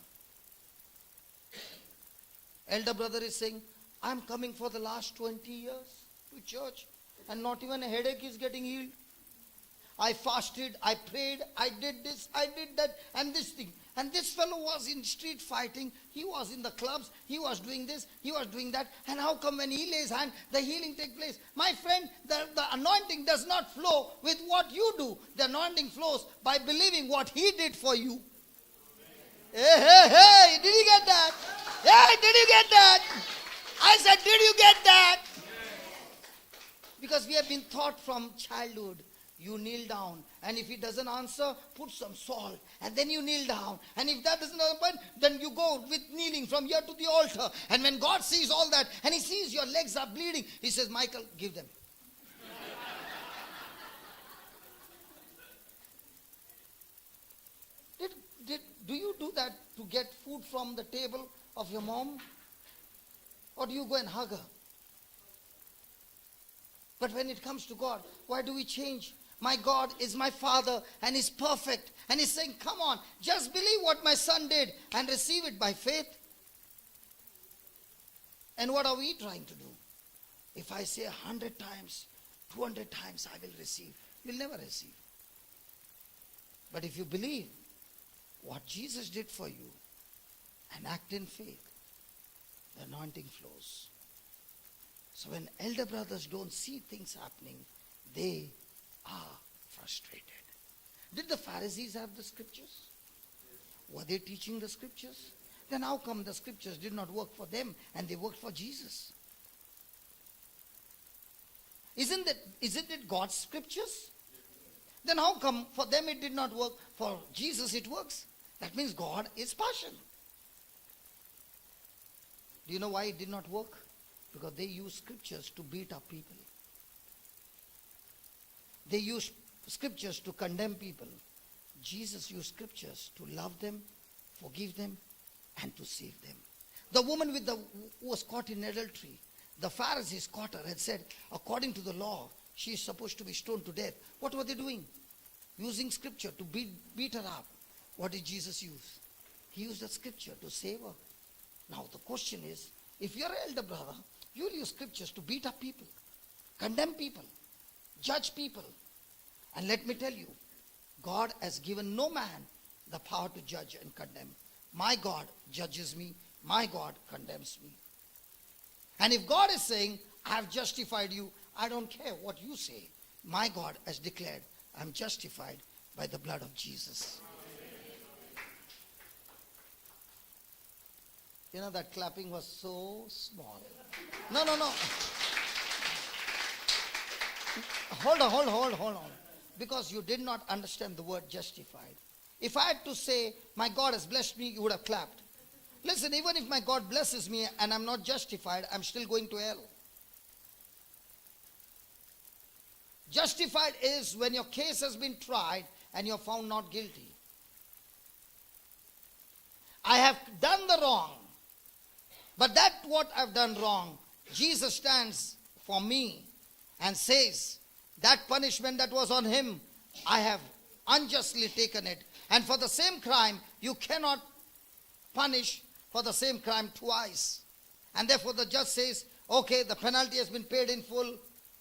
Elder brother is saying, I'm coming for the last 20 years to church and not even a headache is getting healed. I fasted, I prayed, I did this, I did that, and this thing. And this fellow was in street fighting, he was in the clubs, he was doing this, he was doing that. And how come when he lays hand, the healing takes place? My friend, the anointing does not flow with what you do. The anointing flows by believing what he did for you. Hey, did you get that? Hey, did you get that? I said, did you get that? Because we have been taught from childhood. You kneel down, and if he doesn't answer, put some salt, and then you kneel down. And if that doesn't happen, then you go with kneeling from here to the altar. And when God sees all that, and he sees your legs are bleeding, he says, Michael, give them. Do you do that to get food from the table of your mom? Or do you go and hug her? But when it comes to God, why do we change? My God is my Father and is perfect. And he's saying, come on, just believe what my son did and receive it by faith. And what are we trying to do? If I say 100 times, 200 times I will receive, you'll never receive. But if you believe what Jesus did for you and act in faith, the anointing flows. So when elder brothers don't see things happening, they are frustrated. Did the Pharisees have the scriptures? Were they teaching the scriptures? Then how come the scriptures did not work for them and they worked for Jesus? Isn't it God's scriptures? Then how come for them it did not work, for Jesus it works? That means God is partial. Do you know why it did not work? Because they used scriptures to beat up people. They used scriptures to condemn people. Jesus used scriptures to love them, forgive them, and to save them. The woman who was caught in adultery, the Pharisees caught her and said, according to the law, she is supposed to be stoned to death. What were they doing? Using scripture to beat her up. What did Jesus use? He used the scripture to save her. Now the question is, if you're an elder brother, you'll use scriptures to beat up people, condemn people, judge people. And let me tell you, God has given no man the power to judge and condemn. My God judges me. My God condemns me. And if God is saying, I have justified you, I don't care what you say. My God has declared, I'm justified by the blood of Jesus. You know, that clapping was so small. No. Hold on. Because you did not understand the word justified. If I had to say, my God has blessed me, you would have clapped. Listen, even if my God blesses me and I'm not justified, I'm still going to hell. Justified is when your case has been tried and you're found not guilty. I have done the wrong. But that what I've done wrong, Jesus stands for me and says, that punishment that was on him, I have unjustly taken it. And for the same crime, you cannot punish for the same crime twice. And therefore the judge says, okay, the penalty has been paid in full.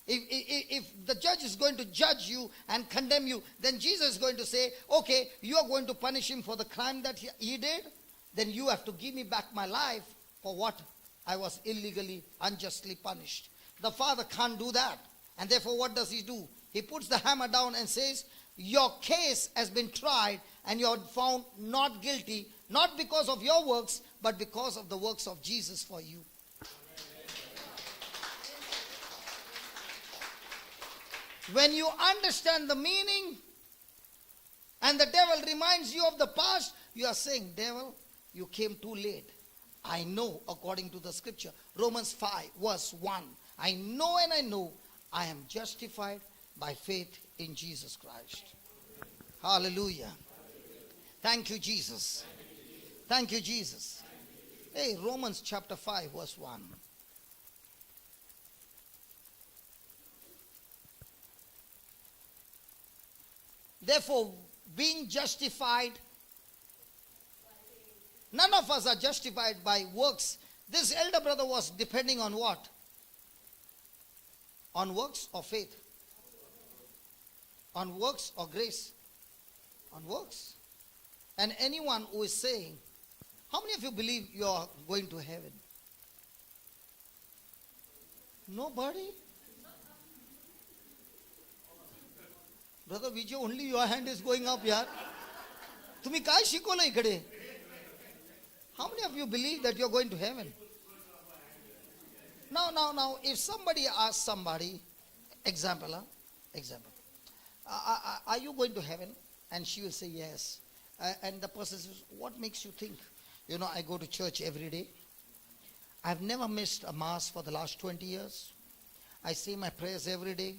If the judge is going to judge you and condemn you, then Jesus is going to say, okay, you are going to punish him for the crime that he did. Then you have to give me back my life for what I was illegally, unjustly punished. The Father can't do that. And therefore what does he do? He puts the hammer down and says, your case has been tried and you are found not guilty, not because of your works, but because of the works of Jesus for you. When you understand the meaning and the devil reminds you of the past, you are saying, devil, you came too late. I know according to the scripture, Romans 5 verse 1. I know and I know I am justified by faith in Jesus Christ. Hallelujah. Thank you, Jesus. Thank you, Jesus. Hey, Romans chapter 5 verse 1. Therefore, being justified, none of us are justified by works. This elder brother was depending on what? On works or faith? On works or grace? On works. And anyone who is saying, how many of you believe you are going to heaven? Nobody? Brother Vijay, only your hand is going up, yaar. Tumhi काय शिकवलं इकडे? How many of you believe that you're going to heaven? Now, if somebody asks somebody, example, are you going to heaven? And she will say yes. And the person says, what makes you think? You know, I go to church every day. I've never missed a mass for the last 20 years. I say my prayers every day.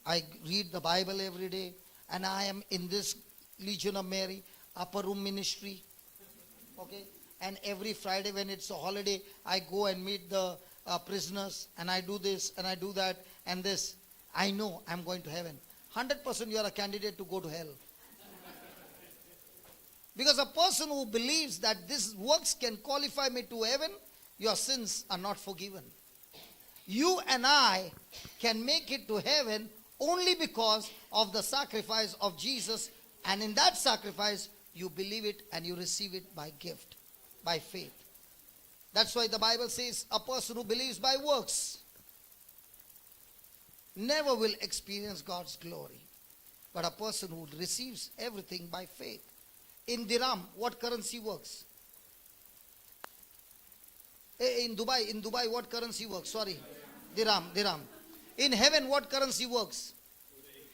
I read the Bible every day. And I am in this Legion of Mary upper room ministry. Okay? And every Friday when it's a holiday, I go and meet the prisoners. And I do this and I do that and this. I know I'm going to heaven. 100% you are a candidate to go to hell. Because a person who believes that this works can qualify me to heaven, your sins are not forgiven. You and I can make it to heaven only because of the sacrifice of Jesus. And in that sacrifice, you believe it and you receive it by gift, by faith. That's why the Bible says a person who believes by works never will experience God's glory. But a person who receives everything by faith. In dirham, what currency works? In Dubai, what currency works? Sorry, dirham. In heaven, what currency works?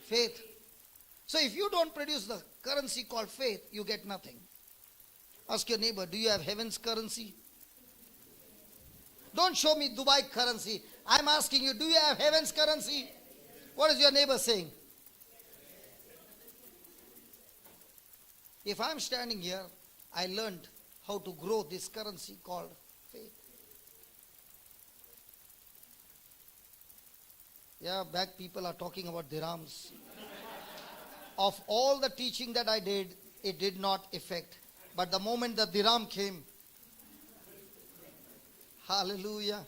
Faith. So if you don't produce the currency called faith, you get nothing. Ask your neighbor, do you have heaven's currency? Don't show me Dubai currency. I'm asking you, do you have heaven's currency? What is your neighbor saying? If I'm standing here, I learned how to grow this currency called faith. Yeah, back people are talking about dirhams. Of all the teaching that I did, it did not affect. But the moment the dirham came, hallelujah.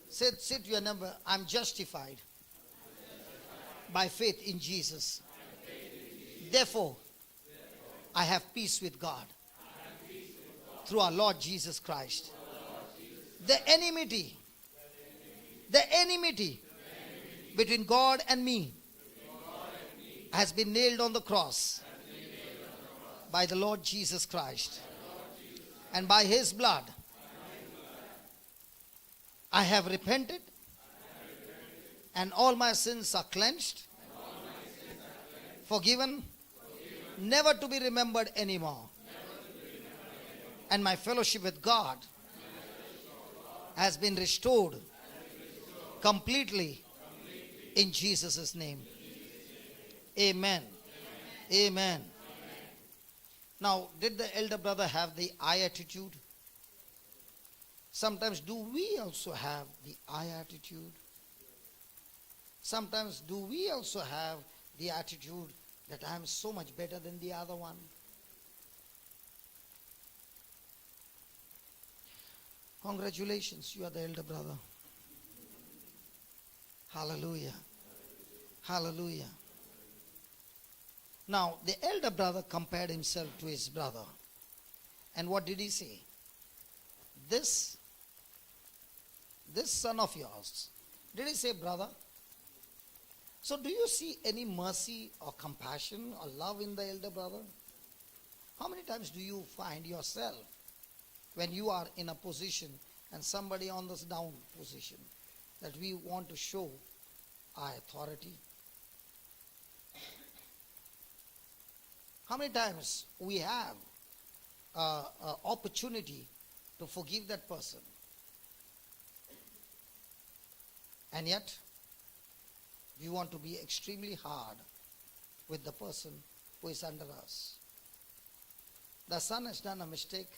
Sit to your neighbor, I'm justified by faith in Jesus. Therefore, I have peace with God through our Lord Jesus Christ. The enmity between God and me has been nailed on the cross by the Lord Jesus Christ. And by his blood, I have repented, and all my sins are cleansed, forgiven, never to be remembered anymore. And my fellowship with God has been restored completely in Jesus' name. Amen. Amen. Now, did the elder brother have the I attitude? Sometimes do we also have the I attitude? Sometimes do we also have the attitude that I am so much better than the other one? Congratulations, you are the elder brother. Hallelujah. Hallelujah. Now, the elder brother compared himself to his brother. And what did he say? This son of yours. Did he say brother? So do you see any mercy or compassion or love in the elder brother? How many times do you find yourself when you are in a position and somebody on this down position that we want to show our authority? How many times we have opportunity to forgive that person, and yet we want to be extremely hard with the person who is under us? The son has done a mistake.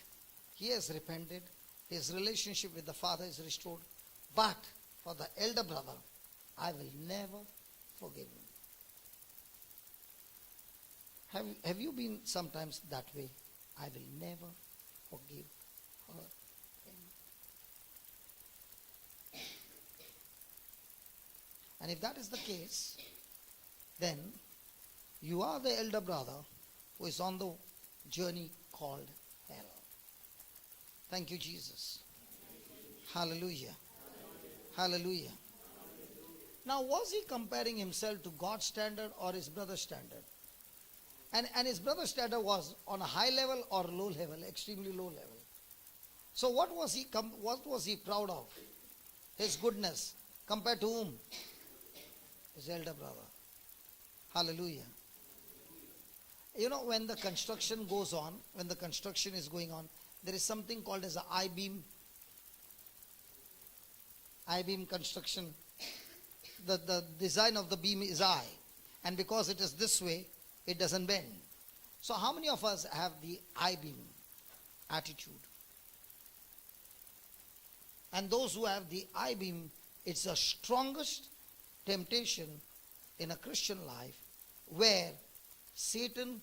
He has repented. His relationship with the father is restored. But for the elder brother, I will never forgive him. Have you been sometimes that way? I will never forgive her. And if that is the case, then you are the elder brother who is on the journey called hell. Thank you, Jesus. Hallelujah. Hallelujah. Now, was he comparing himself to God's standard or his brother's standard? And his brother's standard was on a high level or low level, extremely low level. So what was he proud of? His goodness compared to whom? His elder brother. Hallelujah. You know, when the construction goes on, when the construction is going on, there is something called as an I-beam. I-beam construction. The design of the beam is I. And because it is this way, it doesn't bend. So how many of us have the I-beam attitude? And those who have the I-beam, it's the strongest temptation in a Christian life, where Satan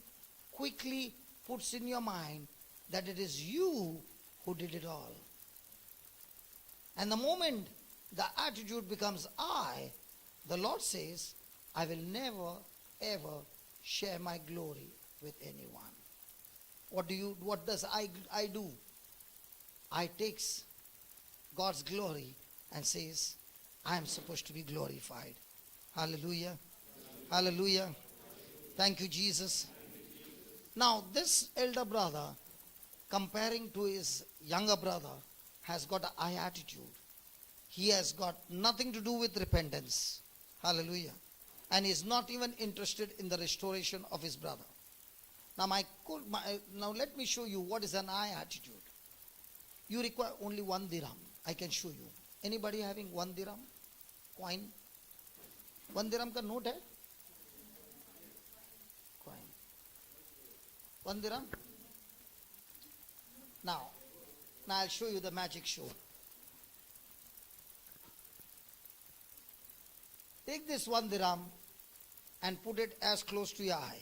quickly puts in your mind that it is you who did it all. And the moment the attitude becomes I, the Lord says, I will never ever share my glory with anyone. What does I do? I takes God's glory and says, I am supposed to be glorified. Hallelujah. Hallelujah. Thank you, Jesus. Now, this elder brother, comparing to his younger brother, has got an I attitude. He has got nothing to do with repentance. Hallelujah. And is not even interested in the restoration of his brother. Now, now let me show you what is an I attitude. You require only 1 dirham. I can show you. Anybody having 1 dirham? Coin? 1 dirham ka note hai? Coin. 1 dirham? Now I'll show you the magic show. Take this 1 dirham and put it as close to your eye.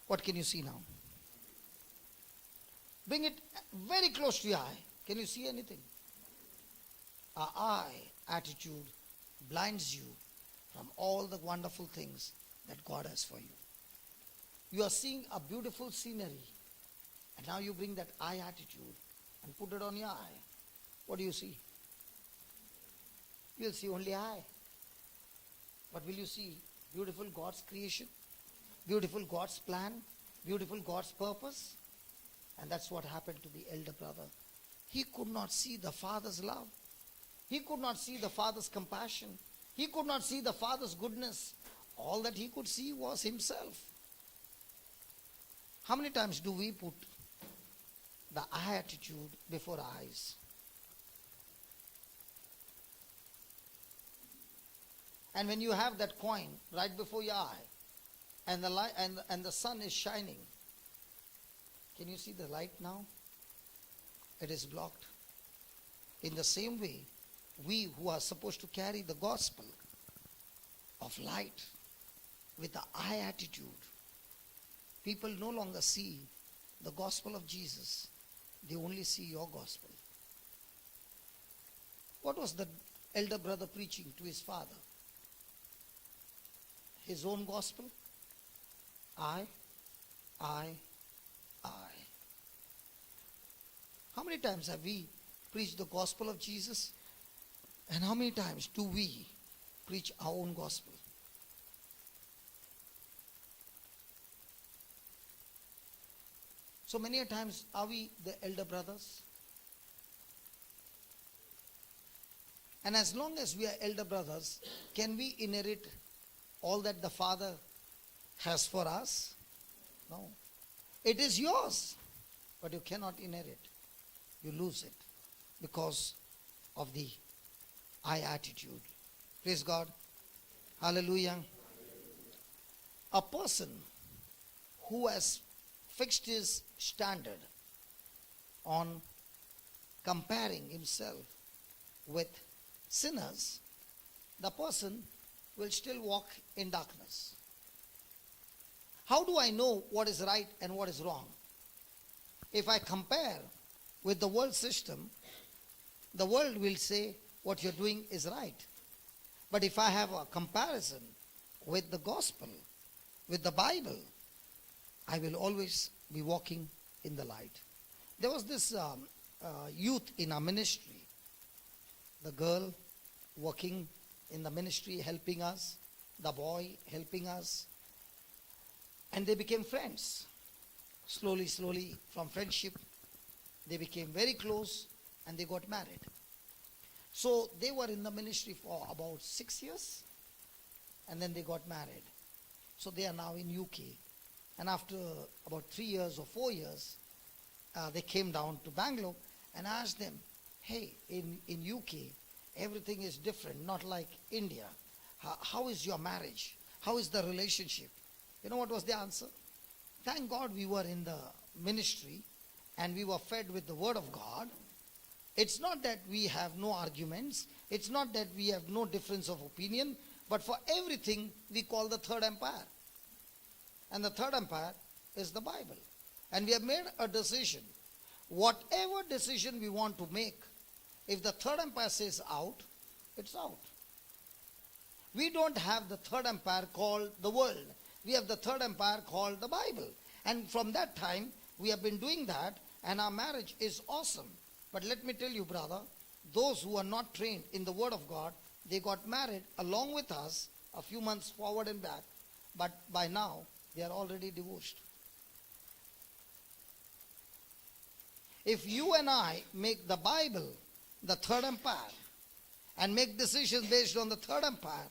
What can you see now? Bring it very close to your eye. Can you see anything? Our eye attitude blinds you from all the wonderful things that God has for you. You are seeing a beautiful scenery, and now you bring that eye attitude and put it on your eye. What do you see? You'll see only eye. But will you see beautiful God's creation? Beautiful God's plan? Beautiful God's purpose? And that's what happened to the elder brother. He could not see the Father's love. He could not see the Father's compassion. He could not see the Father's goodness. All that he could see was himself. How many times do we put the eye attitude before eyes? And when you have that coin right before your eye, and the light and the sun is shining, can you see the light now? It is blocked. In the same way, we who are supposed to carry the gospel of light with the eye attitude, people no longer see the gospel of Jesus. They only see your gospel. What was the elder brother preaching to his father? His own gospel? I. How many times have we preached the gospel of Jesus? And how many times do we preach our own gospel? So many a times are we the elder brothers? And as long as we are elder brothers, can we inherit all that the Father has for us? No. It is yours, but you cannot inherit. You lose it because of the I attitude. Praise God. Hallelujah. A person who has fixed his standard on comparing himself with sinners, the person will still walk in darkness. How do I know what is right and what is wrong? If I compare with the world system, the world will say what you're doing is right. But if I have a comparison with the gospel, with the Bible, I will always be walking in the light. There was this youth in our ministry, the girl working in the ministry helping us, the boy helping us, and they became friends. Slowly, from friendship, they became very close and they got married. So they were in the ministry for about 6 years and then they got married. So they are now in UK. And after about 3 years or 4 years, they came down to Bangalore, and I asked them, hey, in UK, everything is different, not like India. How is your marriage? How is the relationship? You know what was the answer? Thank God we were in the ministry and we were fed with the word of God. It's not that we have no arguments. It's not that we have no difference of opinion. But for everything, we call the third empire. And the third empire is the Bible. And we have made a decision. Whatever decision we want to make, if the third empire says out, it's out. We don't have the third empire called the world. We have the third empire called the Bible. And from that time, we have been doing that, and our marriage is awesome. But let me tell you, brother, those who are not trained in the Word of God, they got married along with us a few months forward and back. But by now, they are already divorced. If you and I make the Bible the third empire and make decisions based on the third empire,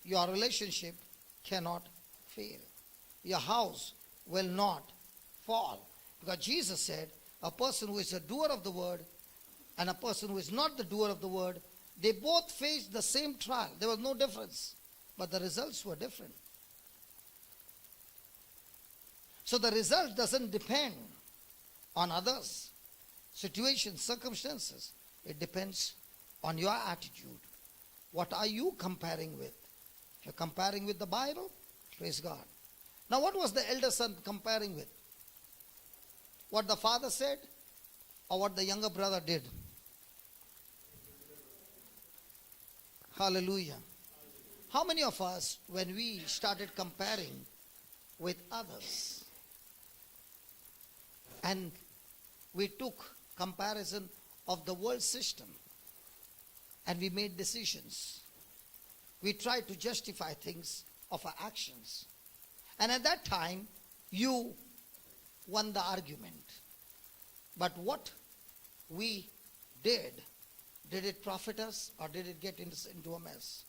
your relationship cannot fail. Your house will not fall. Because Jesus said, a person who is a doer of the word and a person who is not the doer of the word, they both faced the same trial. There was no difference. But the results were different. So the result doesn't depend on others, situations, circumstances. It depends on your attitude. What are you comparing with? If you're comparing with the Bible, praise God. Now what was the elder son comparing with? What the father said or what the younger brother did? Hallelujah. How many of us, when we started comparing with others, and we took comparison of the world system and we made decisions, we tried to justify things of our actions, and at that time you won the argument. But what we did it profit us or did it get into a mess?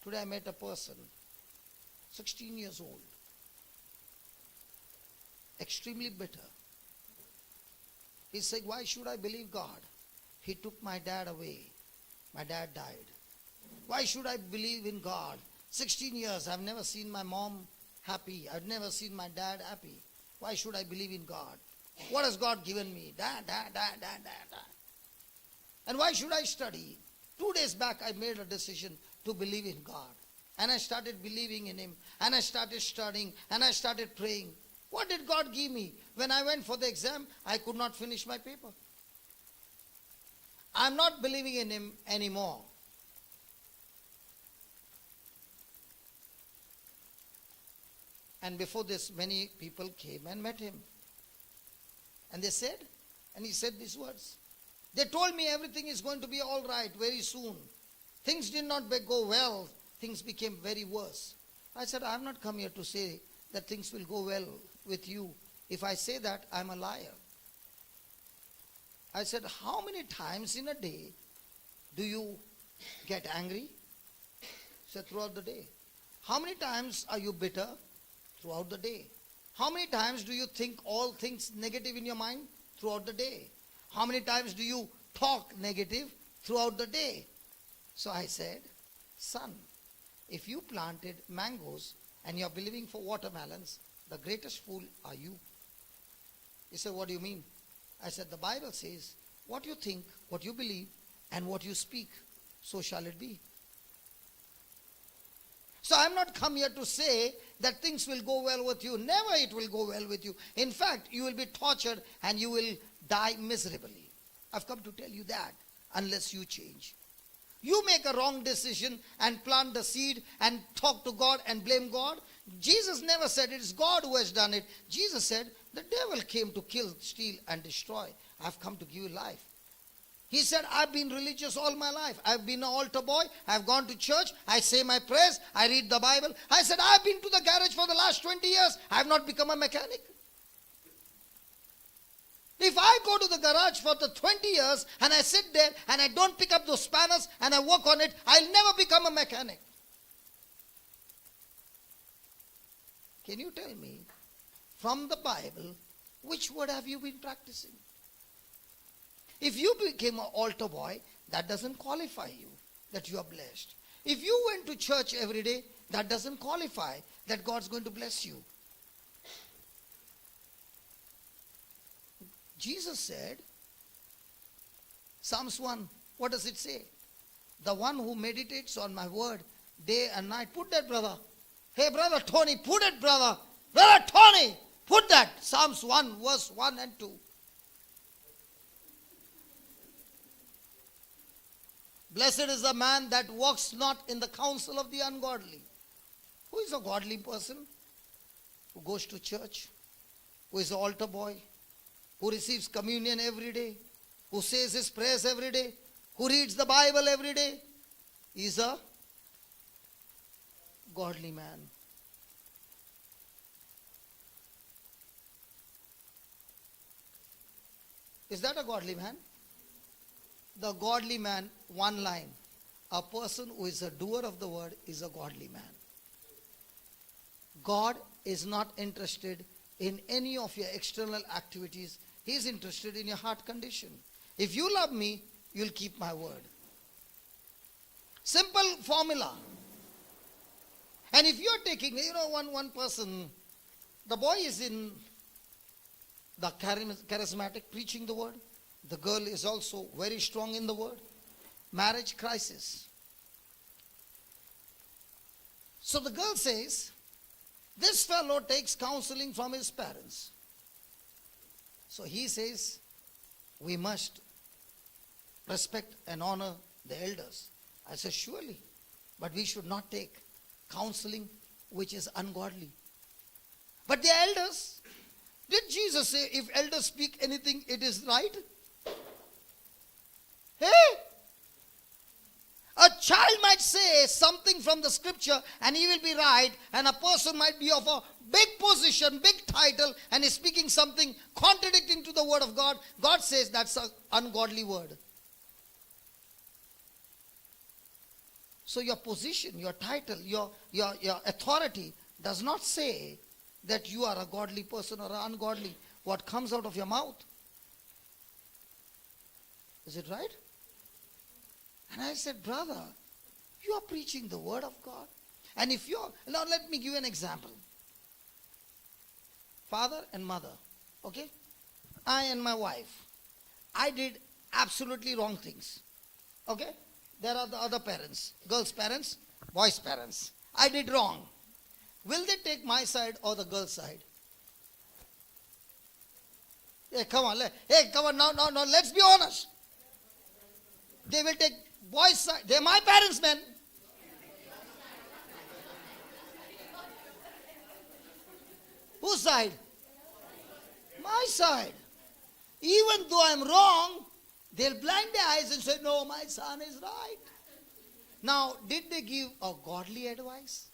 Today I met a person, 16 years old, extremely bitter. He said, why should I believe God? He took my dad away. My dad died. Why should I believe in God? 16 years, I've never seen my mom happy. I've never seen my dad happy. Why should I believe in God? What has God given me? Da. And why should I study? 2 days back, I made a decision to believe in God. And I started believing in Him. And I started studying. And I started praying. What did God give me? When I went for the exam, I could not finish my paper. I'm not believing in Him anymore. And before this, many people came and met him. And they said, and he said these words. They told me everything is going to be all right very soon. Things did not go well. Things became very worse. I said, I have not come here to say that things will go well with you. If I say that, I'm a liar. I said, how many times in a day do you get angry? He said, throughout the day. How many times are you bitter? Throughout the day. How many times do you think all things negative in your mind? Throughout the day. How many times do you talk negative? Throughout the day. So I said, son, if you planted mangoes and you're believing for watermelons, the greatest fool are you. He said, what do you mean? I said, the Bible says, what you think, what you believe, and what you speak, so shall it be. So I'm not come here to say that things will go well with you. Never it will go well with you. In fact, you will be tortured and you will die miserably. I've come to tell you that unless you change. You make a wrong decision and plant the seed and talk to God and blame God. Jesus never said it is God who has done it. Jesus said the devil came to kill, steal and destroy. I've come to give you life. He said, I've been religious all my life. I've been an altar boy. I've gone to church. I say my prayers. I read the Bible. I said, I've been to the garage for the last 20 years. I have not become a mechanic. If I go to the garage for the 20 years and I sit there and I don't pick up those spanners and I work on it, I'll never become a mechanic. Can you tell me, from the Bible, which word have you been practicing? If you became an altar boy, that doesn't qualify you that you are blessed. If you went to church every day, that doesn't qualify that God's going to bless you. Jesus said, Psalms 1, what does it say? The one who meditates on my word day and night. Put that, brother. Hey, brother Tony, put it, brother. Brother Tony, put that. Psalms 1, verse 1 and 2. Blessed is the man that walks not in the counsel of the ungodly. Who is a godly person? Who goes to church? Who is an altar boy? Who receives communion every day? Who says his prayers every day? Who reads the Bible every day? He is a godly man. Is that a godly man? The godly man, one line. A person who is a doer of the word is a godly man. God is not interested in any of your external activities. He is interested in your heart condition. If you love me, you'll keep my word. Simple formula. And if you're taking, one person, the boy is in the charismatic preaching the word. The girl is also very strong in the word. Marriage crisis. So the girl says, this fellow takes counseling from his parents. So he says, we must respect and honor the elders. I said, surely. But we should not take counseling which is ungodly. But the elders, did Jesus say if elders speak anything, it is right? Hey! A child might say something from the scripture and he will be right, and a person might be of a big position, big title, and is speaking something contradicting to the word of God. God says that's an ungodly word. So your position, your title, your authority does not say that you are a godly person or ungodly. What comes out of your mouth. Is it right? And I said, brother, you are preaching the word of God. And if you're, now let me give you an example. Father and mother, okay? I and my wife, I did absolutely wrong things. Okay? There are the other parents, girls' parents, boys' parents. I did wrong. Will they take my side or the girl's side? Hey, come on. Now, let's be honest. They will take boys' side. They're my parents, man. Whose side? My side. Even though I'm wrong, they'll blind their eyes and say, no, my son is right. Now, did they give a godly advice?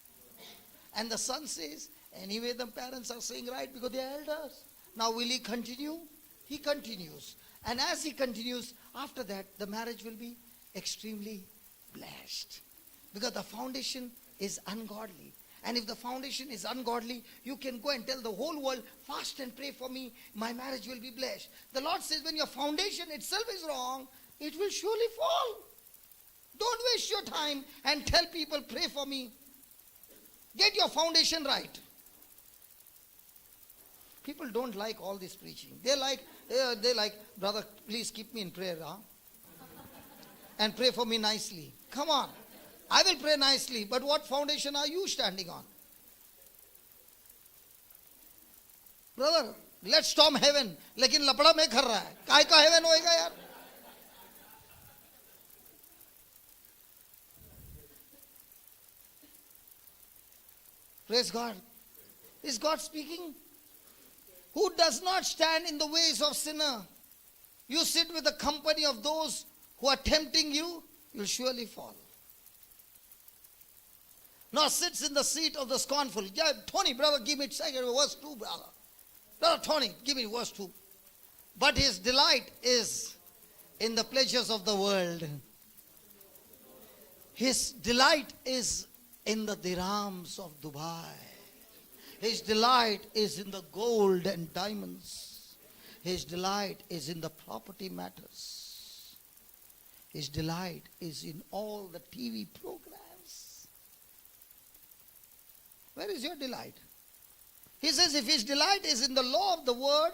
And the son says, anyway, the parents are saying right because they are elders. Now, will he continue? He continues. And as he continues, after that, the marriage will be extremely blessed. Because the foundation is ungodly. And if the foundation is ungodly, you can go and tell the whole world, fast and pray for me, my marriage will be blessed. The Lord says when your foundation itself is wrong, it will surely fall. Don't waste your time and tell people, pray for me. Get your foundation right. People don't like all this preaching. They like, brother, please keep me in prayer, huh? And pray for me nicely. Come on. I will pray nicely, but what foundation are you standing on? Brother, let's storm heaven. लेकिन लपड़ा में कर रहा है. काय का heaven होएगा यार? Praise God. Is God speaking? Who does not stand in the ways of sinner? You sit with the company of those who are tempting you, you'll surely fall. Nor sits in the seat of the scornful. Yeah, Tony, brother, give me verse 2, brother. Brother Tony, give me verse 2. But his delight is in the pleasures of the world. His delight is in the dirhams of Dubai. His delight is in the gold and diamonds. His delight is in the property matters. His delight is in all the TV programs. Where is your delight? He says if his delight is in the law of the word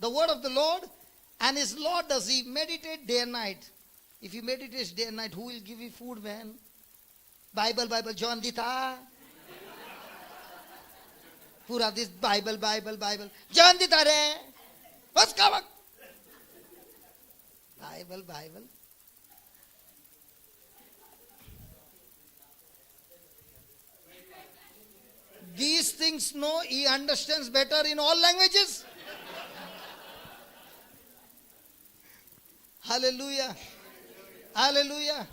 of the Lord, and his law does he meditate day and night. If he meditates day and night, who will give you food, man? Bible, John Dita. Pura this Bible. John Dita re. What's coming? Bible. These things, no, he understands better in all languages. Hallelujah. Hallelujah.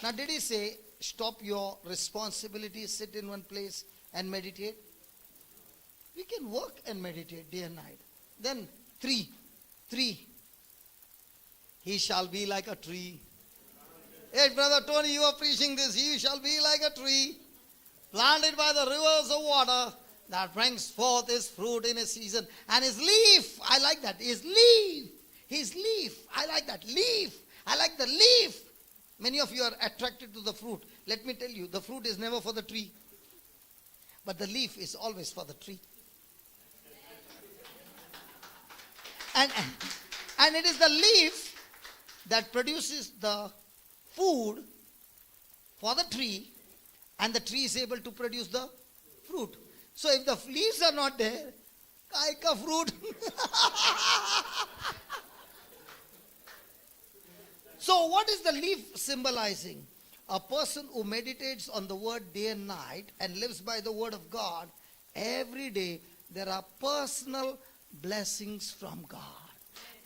Now, did he say, stop your responsibilities, sit in one place and meditate? We can work and meditate day and night. Then, three. He shall be like a tree. Hey, Brother Tony, you are preaching this. He shall be like a tree, planted by the rivers of water, that brings forth his fruit in his season. And his leaf, I like that. His leaf, I like that. Leaf, I like the leaf. Many of you are attracted to the fruit. Let me tell you, the fruit is never for the tree. But the leaf is always for the tree. And it is the leaf that produces the food for the tree, and the tree is able to produce the fruit. So if the leaves are not there, kai ka fruit. So what is the leaf symbolizing? A person who meditates on the word day and night and lives by the word of God every day, there are personal blessings from God.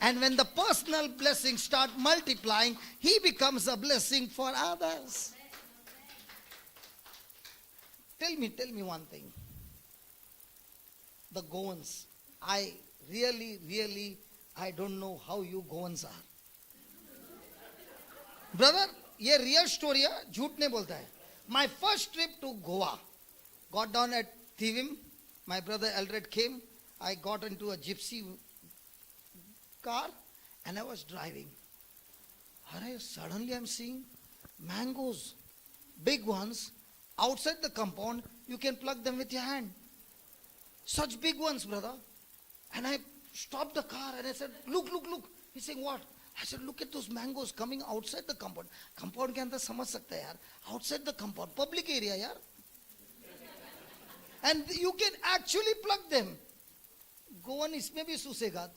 And when the personal blessings start multiplying, he becomes a blessing for others. Tell me one thing. The Goans, I really, I don't know how you Goans are. Brother, ये real story है, झूठ नहीं बोलता है. My first trip to Goa, got down at Thivim. My brother Eldred came. I got into a gypsy car and I was driving. Suddenly I'm seeing mangoes, big ones, outside the compound. You can pluck them with your hand. Such big ones, brother. And I stopped the car and I said, look. He's saying, what? I said, look at those mangoes coming outside the compound. Compound के अंदर समझ सकता है यार. Outside the compound, public area यार. And you can actually pluck them. Goan इसमें भी सूसेगा.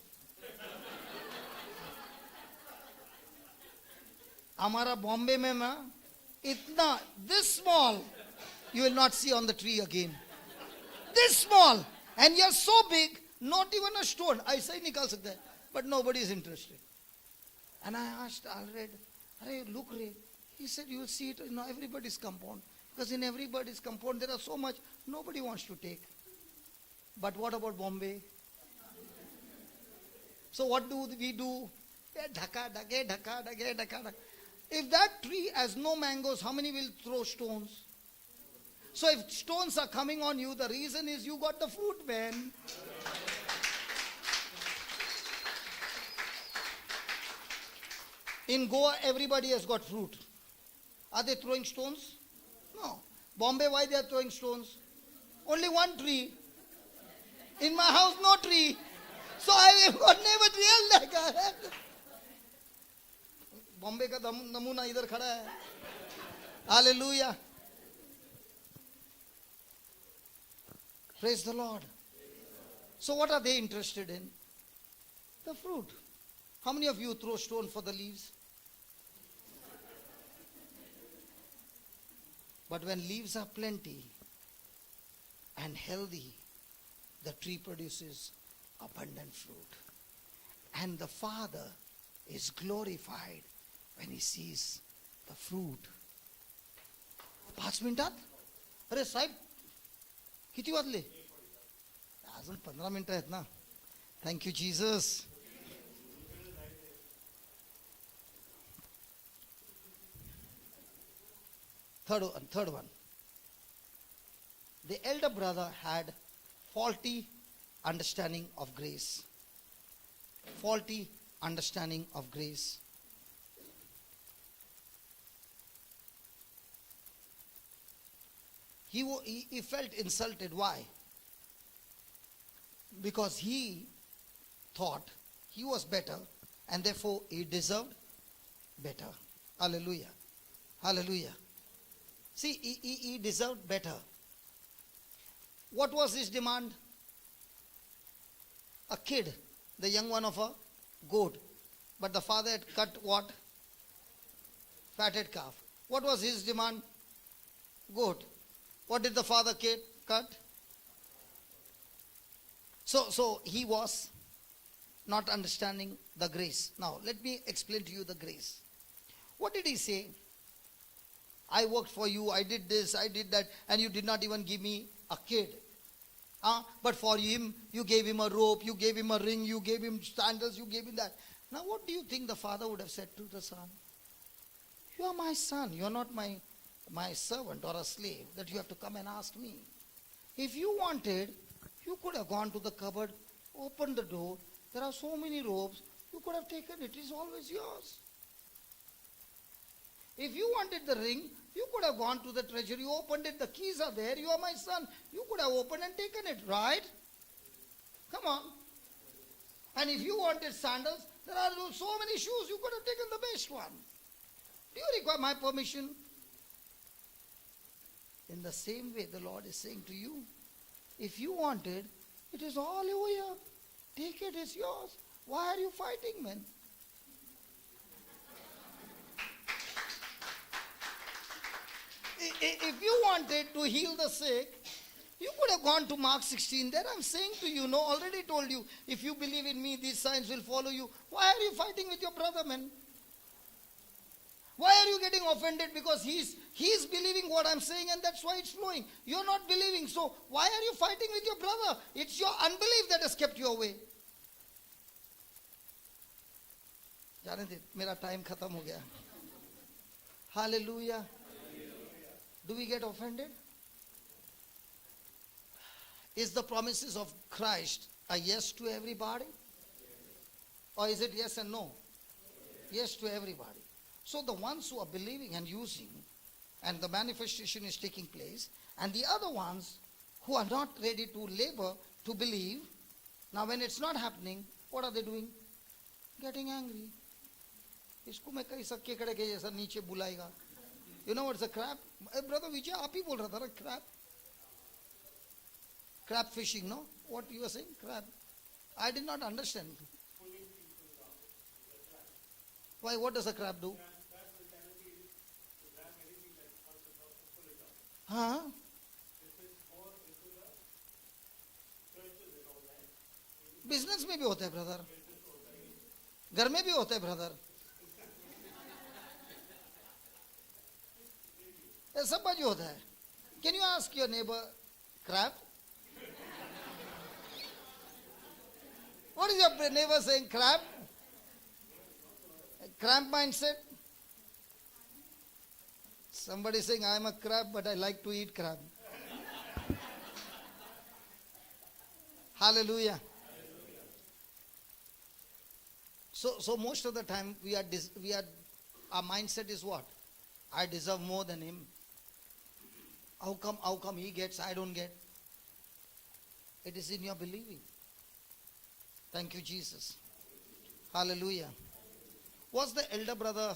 हमारा बॉम्बे में ना इतना, this small, you will not see on the tree again. This small, and you're so big, not even a stone. ऐसा ही निकाल सकता है, but nobody is interested. And I asked Alred, look Ray. He said, you will see it in everybody's compound. Because in everybody's compound there are so much, nobody wants to take. But what about Bombay? So what do we do? Dhaka. If that tree has no mangoes, how many will throw stones? So if stones are coming on you, the reason is you got the fruit, man. In Goa, everybody has got fruit. Are they throwing stones? No. Bombay, why they are throwing stones? Only one tree. In my house, no tree. So I have got never real like Bombay ka namuna idhar khada hai. Hallelujah. Praise the Lord. So what are they interested in? The fruit. How many of you throw stone for the leaves? But when leaves are plenty and healthy, the tree produces abundant fruit. And the Father is glorified when he sees the fruit. 5 मिनिटात? अरे साहेब, किती वाजले? अजून 15 मिनिटं आहेत ना. Thank you, Jesus. Third one. The elder brother had faulty understanding of grace. Faulty understanding of grace. He felt insulted. Why? Because he thought he was better and therefore he deserved better. Hallelujah. Hallelujah. See, he deserved better. What was his demand? A kid, the young one of a goat. But the father had cut what? Fatted calf. What was his demand? Goat. What did the father cut? So he was not understanding the grace. Now, let me explain to you the grace. What did he say? I worked for you, I did this, I did that, and you did not even give me a kid. But for him, you gave him a rope, you gave him a ring, you gave him sandals, you gave him that. Now what do you think the father would have said to the son? You are my son, you are not my servant or a slave that you have to come and ask me. If you wanted, you could have gone to the cupboard, opened the door, there are so many ropes, you could have taken it, it is always yours. If you wanted the ring, You could have gone to the treasury, you opened it, the keys are there, you are my son. You could have opened and taken it, right? Come on. And if you wanted sandals, there are so many shoes, you could have taken the best one. Do you require my permission? In the same way, the Lord is saying to you, if you want it, it is all over here. Take it, it's yours. Why are you fighting, man? If you wanted to heal the sick, you could have gone to Mark 16. There I'm saying to you, no, already told you, if you believe in me, these signs will follow you. Why are you fighting with your brother, man? Why are you getting offended? Because he's believing what I'm saying and that's why it's flowing. You're not believing. So why are you fighting with your brother? It's your unbelief that has kept you away. जाने दे, मेरा time खत्म हो गया. Hallelujah. Do we get offended? Is the promises of Christ a yes to everybody? Or is it yes and no? Yes to everybody. So the ones who are believing and using, and the manifestation is taking place, and the other ones who are not ready to labor to believe, now when it's not happening, what are they doing? Getting angry. इसको मैं कहीं सक्के खड़े के जैसा नीचे बुलाएगा. You know what's a crab? Brother Vijay, आप ही बोल रहा था ना crab. Crab fishing, no? What you were saying? Crab. I did not understand. Why? What does a crab do? Huh? Business में भी होता है ब्रदर, घर में भी होता है ब्रदर, सब बाजू होता है. Can you ask your neighbor, crab? What is your neighbor saying? Crab? Cramp mindset? Somebody saying, I am a crab, but I like to eat crab. Hallelujah. So most of the time our mindset is what? I deserve more than him. How come he gets, I don't get? It is in your believing. Thank you, Jesus. Hallelujah. Was the elder brother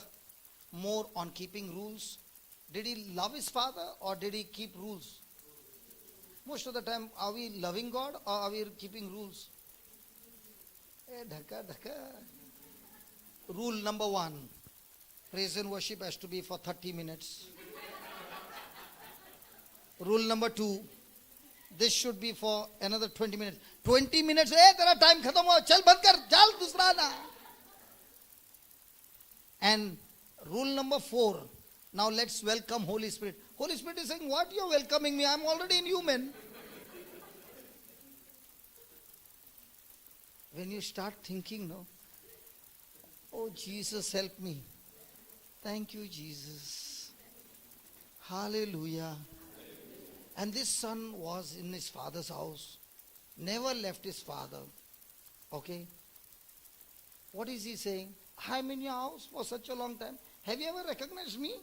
more on keeping rules? Did he love his father or did he keep rules? Most of the time, are we loving God or are we keeping rules? Rule number 1, praise and worship has to be for 30 minutes. Rule number 2, this should be for another 20 minutes. 20 minutes, tera time khatam hua, chal band kar, chal dusra na. And rule number 4, now let's welcome Holy Spirit. Holy Spirit is saying, what you're welcoming me? I'm already in you, man. When you start thinking, no, oh Jesus, help me. Thank you, Jesus. Hallelujah. And this son was in his father's house, never left his father. Okay? What is he saying? I'm in your house for such a long time. Have you ever recognized me?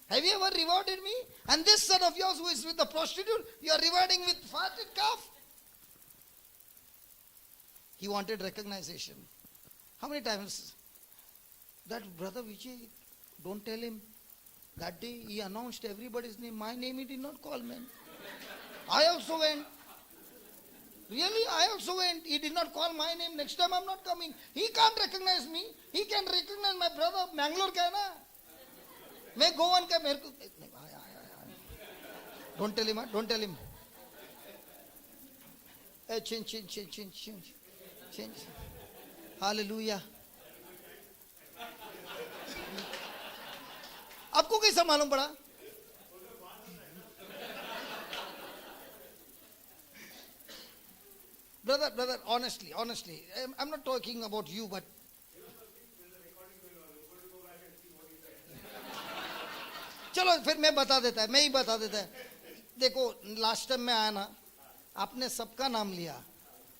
Have you ever rewarded me? And this son of yours who is with the prostitute, you are rewarding with fatted calf? He wanted recognition. How many times? That brother Vijay, don't tell him. That day he announced everybody's name. My name he did not call, man. I also went. Really, I also went. He did not call my name. Next time I'm not coming. He can't recognize me. He can recognize my brother. Mangalore ka hai na. Main Goan ka mere ko. Don't tell him, huh? Don't tell him. Hey, change. Hallelujah. आपको कैसा मालूम पड़ा? Brother, honestly, I'm not talking about you, but चलो फिर मैं बता देता है, मैं ही बता देता है. देखो, लास्ट टाइम मैं आया ना, आपने सबका नाम लिया.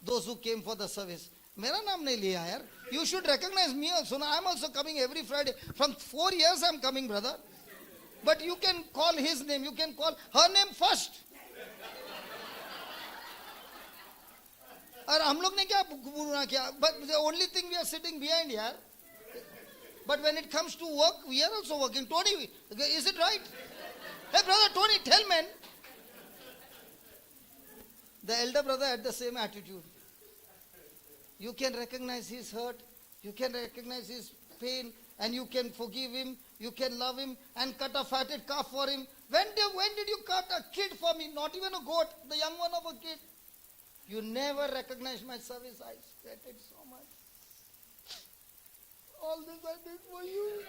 Those who came for the service. मेरा नाम नहीं लिया यार. You should recognize me also. I'm also coming every Friday. From 4 years I'm coming, brother. But you can call his name, you can call her name first. और हम लोग ने क्या गुना किया? But the only thing we are sitting behind here. But when it comes to work, we are also working. Tony, is it right? Hey brother Tony, tell man. The elder brother had the same attitude. You can recognize his hurt, you can recognize his pain, and you can forgive him, you can love him, and cut a fatted calf for him. When did you cut a kid for me? Not even a goat, the young one of a kid. You never recognized my service. I sweated so much. All this I did for you.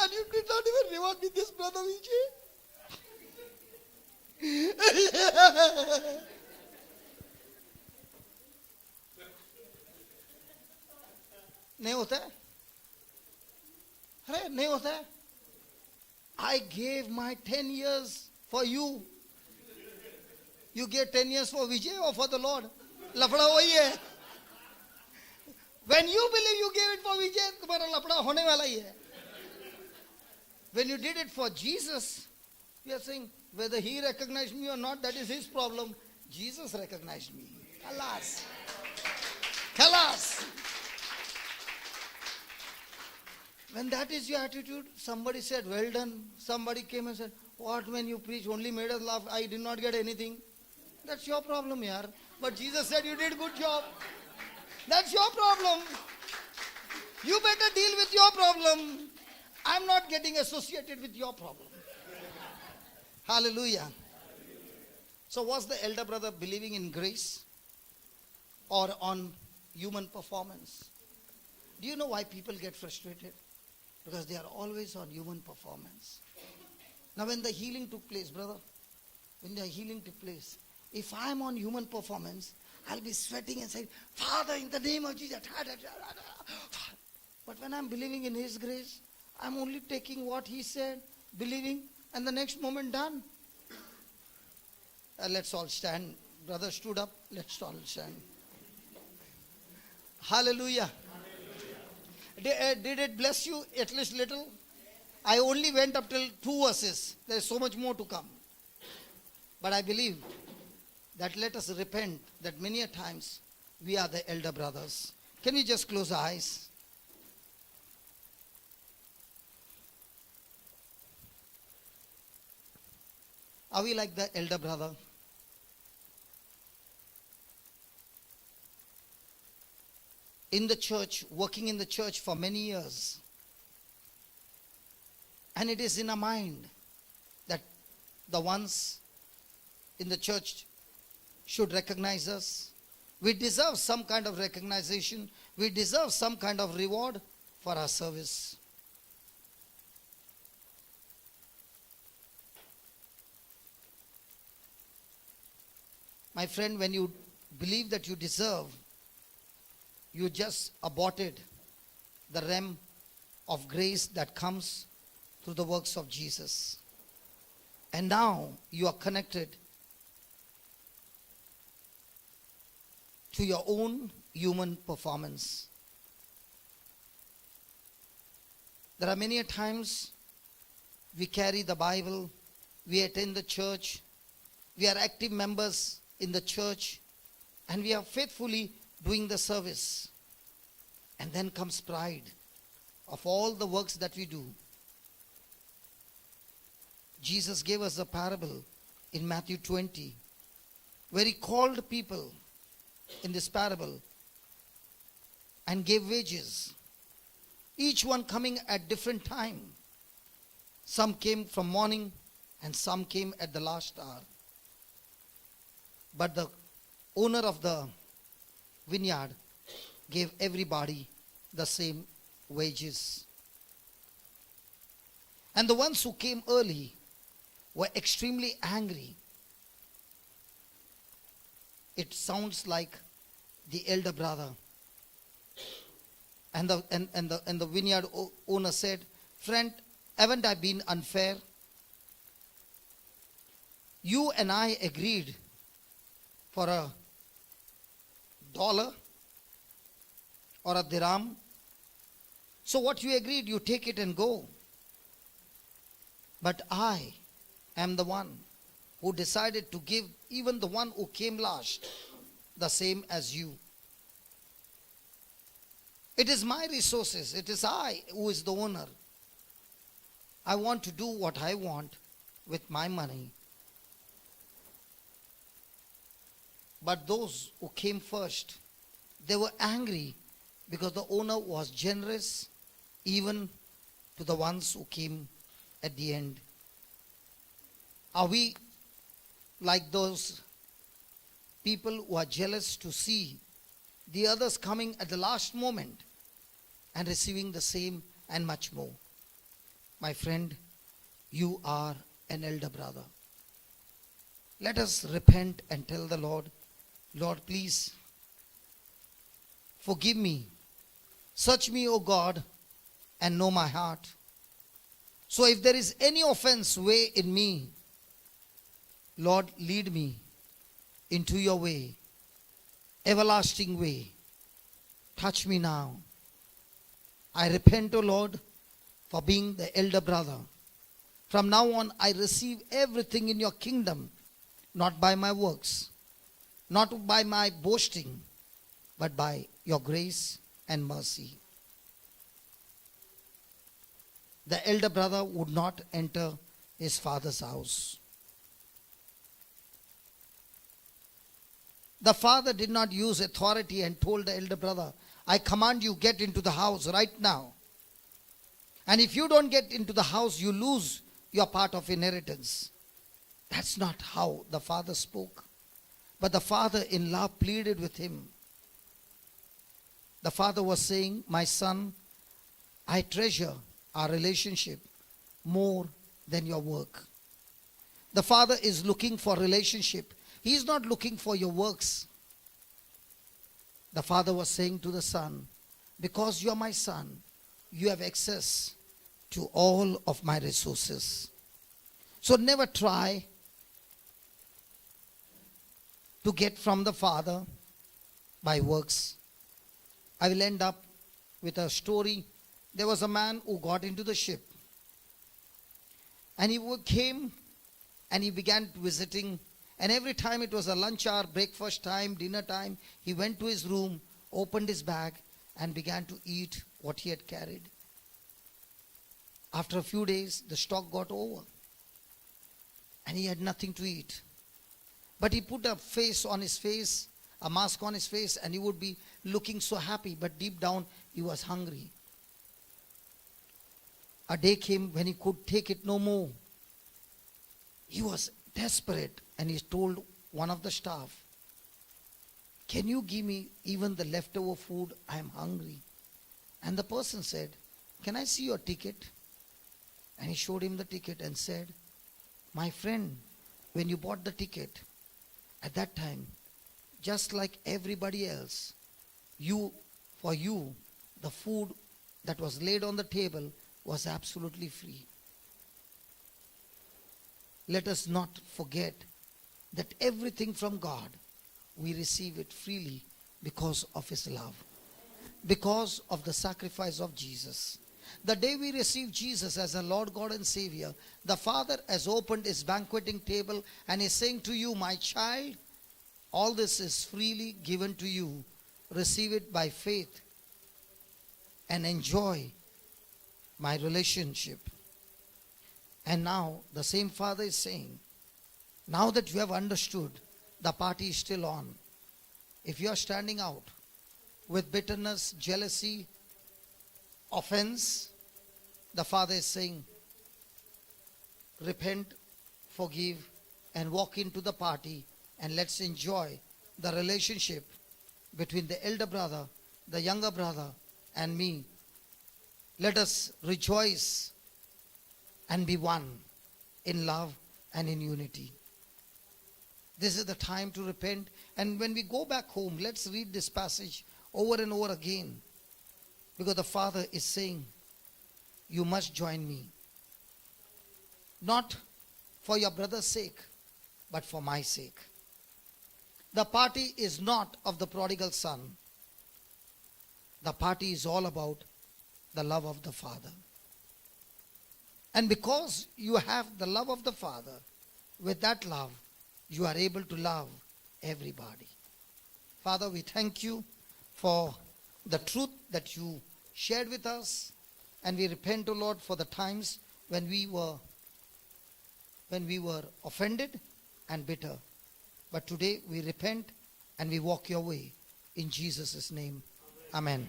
And you did not even reward me this, brother Vijay. नहीं होता है? अरे नहीं होता है? I gave my 10 years for you. You gave 10 years for Vijay or for the Lord? लफड़ा वही है. When you believe you gave it for Vijay, तुम्हारा लफड़ा होने वाला ही है. When you did it for Jesus, you are saying, whether he recognized me or not, that is his problem. Jesus recognized me. Alas. Alas. When that is your attitude, somebody said, well done. Somebody came and said, what, when you preach only made us laugh, I did not get anything. That's your problem, yaar. But Jesus said you did good job. That's your problem. You better deal with your problem. I'm not getting associated with your problem. Hallelujah. So was the elder brother believing in grace or on human performance? Do you know why people get frustrated? Because they are always on human performance. Now when the healing took place, brother, when the healing took place, if I am on human performance, I'll be sweating and saying, Father, in the name of Jesus. But when I'm believing in His grace, I'm only taking what He said, believing, and the next moment done. Let's all stand. Brother stood up. Let's all stand. Hallelujah. Did it bless you at least little? I only went up till 2 verses. There is so much more to come. But I believe that let us repent that many a times we are the elder brothers. Can we just close our eyes? Are we like the elder brother? In the church, working in the church for many years. And it is in our mind that the ones in the church should recognize us. We deserve some kind of recognition. We deserve some kind of reward for our service. My friend, when you believe that you deserve, you just aborted the realm of grace that comes through the works of Jesus. And now you are connected to your own human performance. There are many times we carry the Bible, we attend the church, we are active members in the church, and we are faithfully doing the service. And then comes pride of all the works that we do. Jesus gave us a parable in Matthew 20, where He called people in this parable and gave wages, each one coming at different time. Some came from morning and some came at the last hour. But the owner of the vineyard gave everybody the same wages. And the ones who came early were extremely angry. It sounds like the elder brother. And the vineyard owner said, friend, haven't I been unfair? You and I agreed for $1 or a dirham. So what you agreed, you take it and go. But I am the one who decided to give even the one who came last the same as you. It is my resources. It is I who is the owner. I want to do what I want with my money. But those who came first, they were angry because the owner was generous even to the ones who came at the end. Are we like those people who are jealous to see the others coming at the last moment and receiving the same and much more? My friend, you are an elder brother. Let us repent and tell the Lord, Lord, please forgive me. Search me, O God, and know my heart. So if there is any offense way in me, Lord, lead me into your way, everlasting way. Touch me now. I repent, O Lord, for being the elder brother. From now on, I receive everything in your kingdom, not by my works, not by my boasting, but by your grace and mercy. The elder brother would not enter his father's house. The father did not use authority and told the elder brother, I command you, get into the house right now. And if you don't get into the house, you lose your part of inheritance. That's not how the father spoke. But the father in love pleaded with him. The father was saying, my son, I treasure our relationship more than your work. The father is looking for relationship. He is not looking for your works. The father was saying to the son, because you are my son, you have access to all of my resources. So never try to get from the father by works. I will end up with a story. There was a man who got into the ship. And he came and he began visiting. And every time it was a lunch hour, breakfast time, dinner time, he went to his room, opened his bag, and began to eat what he had carried. After a few days, the stock got over. And he had nothing to eat. But he put a face on his face, a mask on his face, and he would be looking so happy. But deep down, he was hungry. A day came when he could take it no more. He was desperate, and he told one of the staff, can you give me even the leftover food? I am hungry. And the person said, can I see your ticket? And he showed him the ticket and said, my friend, when you bought the ticket, at that time, just like everybody else, for you, the food that was laid on the table was absolutely free. Let us not forget that everything from God, we receive it freely because of His love, because of the sacrifice of Jesus. The day we receive Jesus as a Lord, God and Savior, the Father has opened His banqueting table and is saying to you, my child, all this is freely given to you. Receive it by faith and enjoy my relationship. And now the same Father is saying, now that you have understood, the party is still on. If you are standing out with bitterness, jealousy, offense, the Father is saying, repent, forgive, and walk into the party, and let's enjoy the relationship between the elder brother, the younger brother, and me. Let us rejoice and be one in love and in unity. This is the time to repent. And when we go back home, let's read this passage over and over again. Because the Father is saying, you must join me. Not for your brother's sake, but for my sake. The party is not of the prodigal son. The party is all about the love of the Father. And because you have the love of the Father, with that love, you are able to love everybody. Father, we thank you for the truth that you shared with us. And we repent, O Lord, for the times when we were offended and bitter. But today we repent and we walk your way. In Jesus' name, amen.